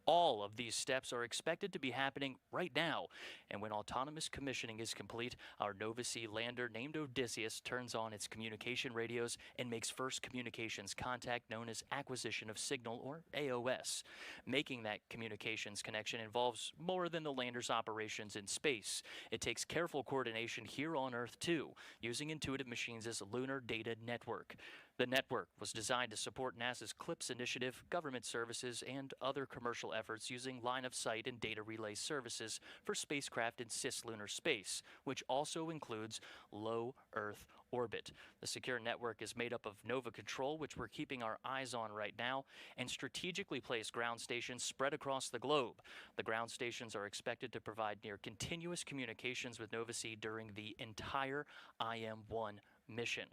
Speaker 4: All of these steps are expected to be happening right now, and when autonomous commissioning is complete, our Nova-C lander named Odysseus turns on its communication radios and makes first communications contact known as acquisition of signal, or AOS. Making that communications connection involves more than the lander's operations in space. It takes careful coordination here on Earth too, using Intuitive Machines' Lunar Data Network. The network was designed to support NASA's CLIPS initiative, government services, and other commercial efforts using line-of-sight and data relay services for spacecraft in cislunar space, which also includes low Earth orbit. The secure network is made up of Nova Control, which we're keeping our eyes on right now, and strategically placed ground stations spread across the globe. The ground stations are expected to provide near continuous communications with Nova-C during the entire IM-1 mission.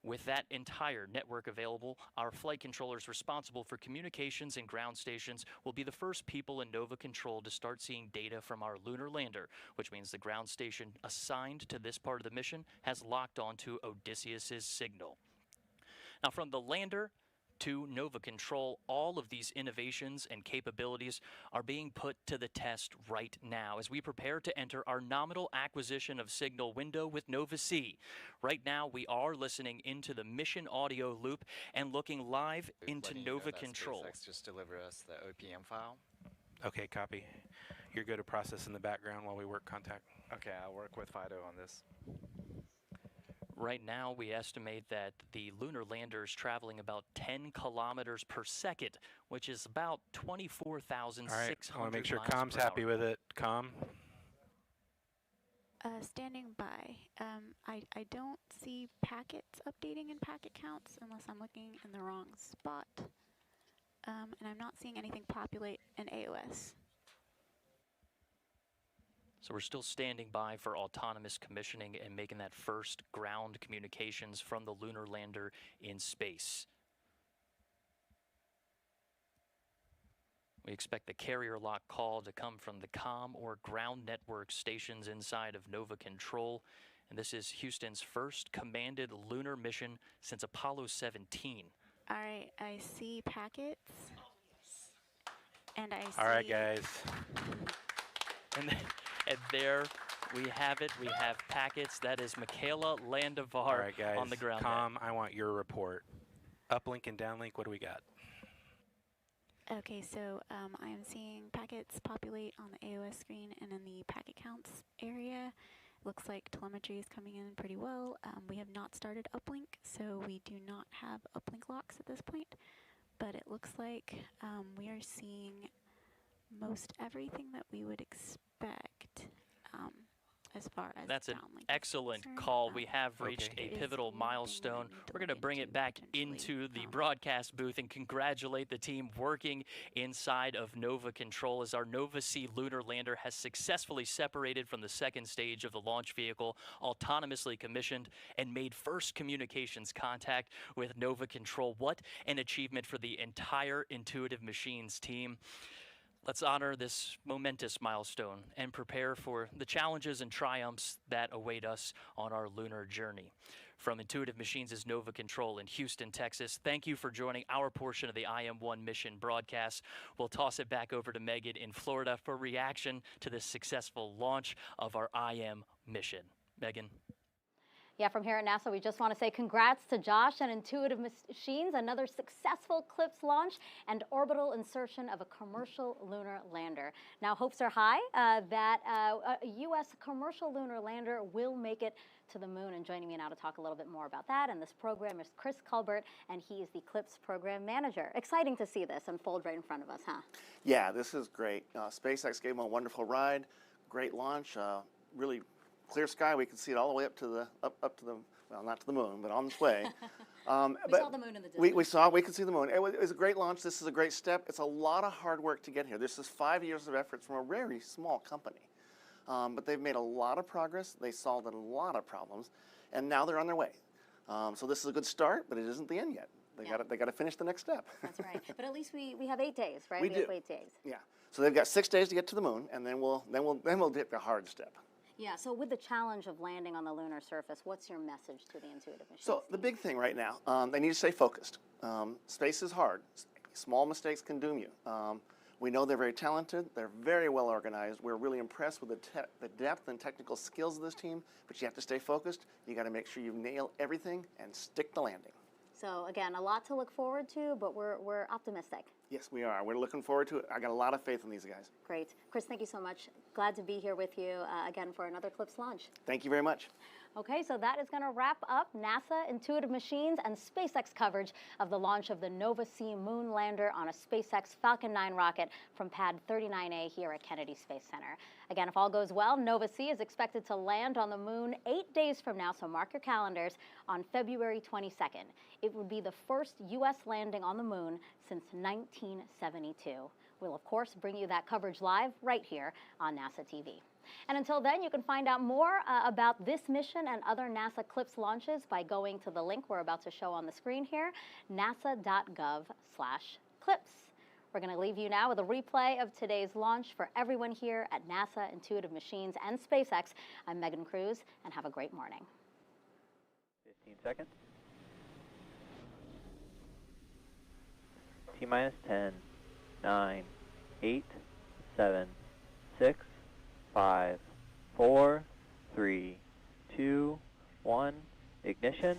Speaker 4: With that entire network available, our flight controllers responsible for communications and ground stations will be the first people in Nova Control to start seeing data from our lunar lander, which means the ground station assigned to this part of the mission has locked onto Odysseus's signal. Now, from the lander to Nova Control, all of these innovations and capabilities are being put to the test right now as we prepare to enter our nominal acquisition of signal window with Nova-C. Right now, we are listening into the mission audio loop and looking live into Nova Control.
Speaker 17: SpaceX just deliver us the OPM file.
Speaker 18: Okay, copy. You're good to process in the background while we work contact.
Speaker 17: Okay, I'll work with Fido on this.
Speaker 4: Right now, we estimate that the lunar lander is traveling about 10 kilometers per second, which is about 24,600
Speaker 18: All right, I want to make sure
Speaker 4: miles
Speaker 18: Com's
Speaker 4: per
Speaker 18: happy
Speaker 4: hour.
Speaker 18: with it. Com?
Speaker 19: Standing by. I don't see packets updating in packet counts unless I'm looking in the wrong spot. And I'm not seeing anything populate in AOS.
Speaker 4: So we're still standing by for autonomous commissioning and making that first ground communications from the lunar lander in space. We expect the carrier lock call to come from the COM or ground network stations inside of Nova Control. And this is Houston's first commanded lunar mission since Apollo 17.
Speaker 19: All right, I see packets. And I see...
Speaker 18: All right, guys.
Speaker 4: And there we have it. We have packets. That is Michaela Landivar
Speaker 18: All right, guys,
Speaker 4: on the ground.
Speaker 18: Calm, I want your report. Uplink and downlink, what do we got?
Speaker 19: Okay, so I am seeing packets populate on the AOS screen and in the packet counts area. Looks like telemetry is coming in pretty well. We have not started uplink, so we do not have uplink locks at this point. But it looks like we are seeing most everything that we would expect as far as
Speaker 4: That's an
Speaker 19: downlink is
Speaker 4: excellent
Speaker 19: concerned.
Speaker 4: call. We have reached
Speaker 19: There
Speaker 4: a
Speaker 19: is
Speaker 4: pivotal
Speaker 19: one thing that I
Speaker 4: milestone.
Speaker 19: need to
Speaker 4: We're
Speaker 19: look
Speaker 4: going to bring it back into the broadcast booth and congratulate the team working inside of Nova Control as our Nova C lunar lander has successfully separated from the second stage of the launch vehicle, autonomously commissioned, and made first communications contact with Nova Control. What an achievement for the entire Intuitive Machines team. Let's honor this momentous milestone and prepare for the challenges and triumphs that await us on our lunar journey. From Intuitive Machines' Nova Control in Houston, Texas, thank you for joining our portion of the IM-1 mission broadcast. We'll toss it back over to Megan in Florida for reaction to the successful launch of our IM mission. Megan.
Speaker 1: Yeah, from here at NASA, we just want to say congrats to Josh and Intuitive Machines, another successful CLIPS launch and orbital insertion of a commercial lunar lander. Now, hopes are high that a U.S. commercial lunar lander will make it to the moon. And joining me now to talk a little bit more about that and this program is Chris Culbert, and he is the CLIPS program manager. Exciting to see this unfold right in front of us, huh?
Speaker 20: Yeah, this is great. SpaceX gave them a wonderful ride, great launch, really clear sky. We could see it all the way up to the well, not to the moon, but on its way.
Speaker 1: We saw the moon in the distance.
Speaker 20: We could see the moon. It was a great launch. This is a great step. It's a lot of hard work to get here. This is 5 years of effort from a very small company. But they've made a lot of progress. They solved a lot of problems, and now they're on their way. So this is a good start, but it isn't the end yet. They got to finish the next step.
Speaker 1: That's right. But at least we have 8 days, right?
Speaker 20: We do.
Speaker 1: have 8 days.
Speaker 20: Yeah. So they've got 6 days to get to the moon, and then we'll hit the hard step.
Speaker 1: Yeah, so with the challenge of landing on the lunar surface, what's your message to the Intuitive Machines?
Speaker 20: So the big thing right now, they need to stay focused. Space is hard. Small mistakes can doom you. We know they're very talented. They're very well organized. We're really impressed with the depth and technical skills of this team, but you have to stay focused. You got to make sure you nail everything and stick the landing.
Speaker 1: So again, a lot to look forward to, but we're optimistic.
Speaker 20: Yes, we are. We're looking forward to it. I got a lot of faith in these guys.
Speaker 1: Great. Chris, thank you so much. Glad to be here with you again for another CLIPS launch.
Speaker 20: Thank you very much.
Speaker 1: Okay, so that is going to wrap up NASA, Intuitive Machines, and SpaceX coverage of the launch of the Nova C moon lander on a SpaceX Falcon 9 rocket from Pad 39A here at Kennedy Space Center. Again, if all goes well, Nova C is expected to land on the moon 8 days from now, so mark your calendars, on February 22nd. It would be the first U.S. landing on the moon since 1972. We'll, of course, bring you that coverage live right here on NASA TV. And until then, you can find out more about this mission and other NASA CLIPS launches by going to the link we're about to show on the screen here, nasa.gov/CLIPS. We're going to leave you now with a replay of today's launch for everyone here at NASA, Intuitive Machines, and SpaceX. I'm Megan Cruz, and have a great morning.
Speaker 10: 15 seconds. T-minus 10, 9, 8, 7, 6, 5, 4, 3, 2, 1, ignition,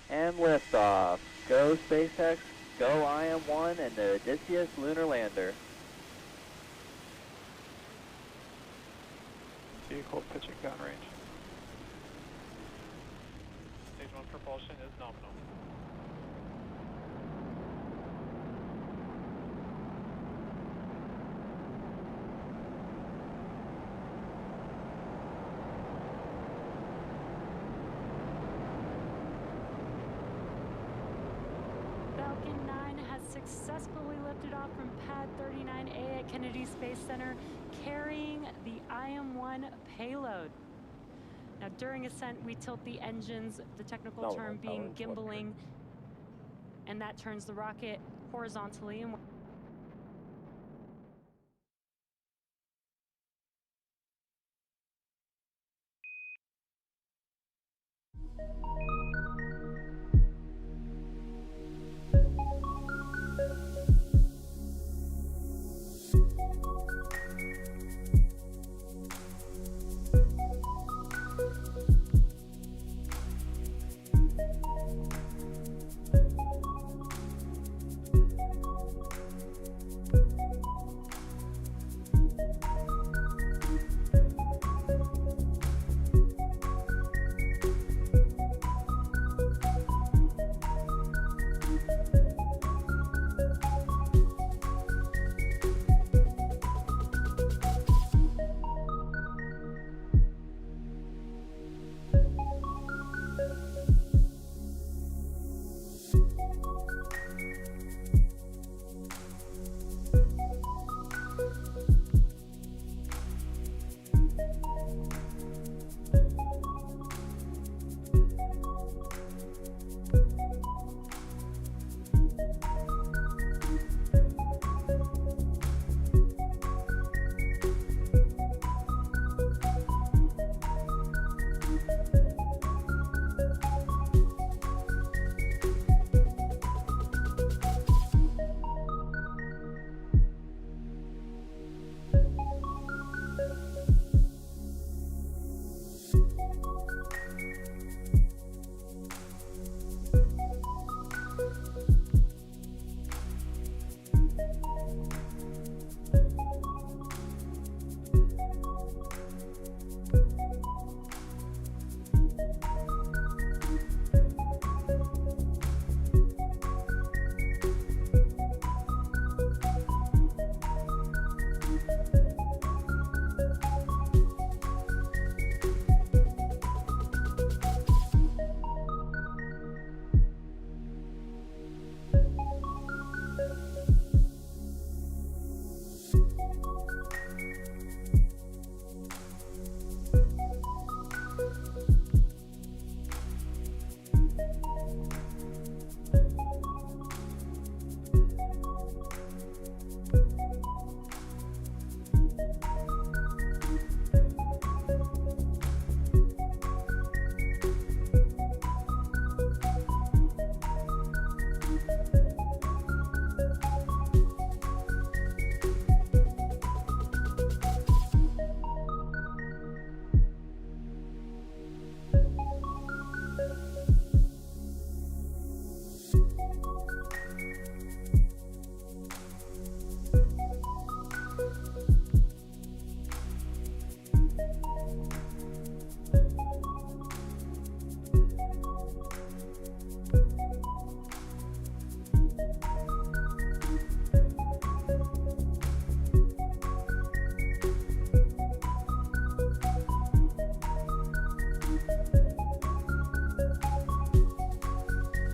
Speaker 10: and liftoff. Go SpaceX, go IM-1 and the Odysseus lunar lander.
Speaker 11: Vehicle pitching downrange. Stage 1 propulsion is nominal.
Speaker 2: Falcon 9 has successfully lifted off from Pad 39A at Kennedy Space Center, carrying the IM-1 payload. Now, during ascent, we tilt the engines, the technical term being gimbaling, and that turns the rocket horizontally. And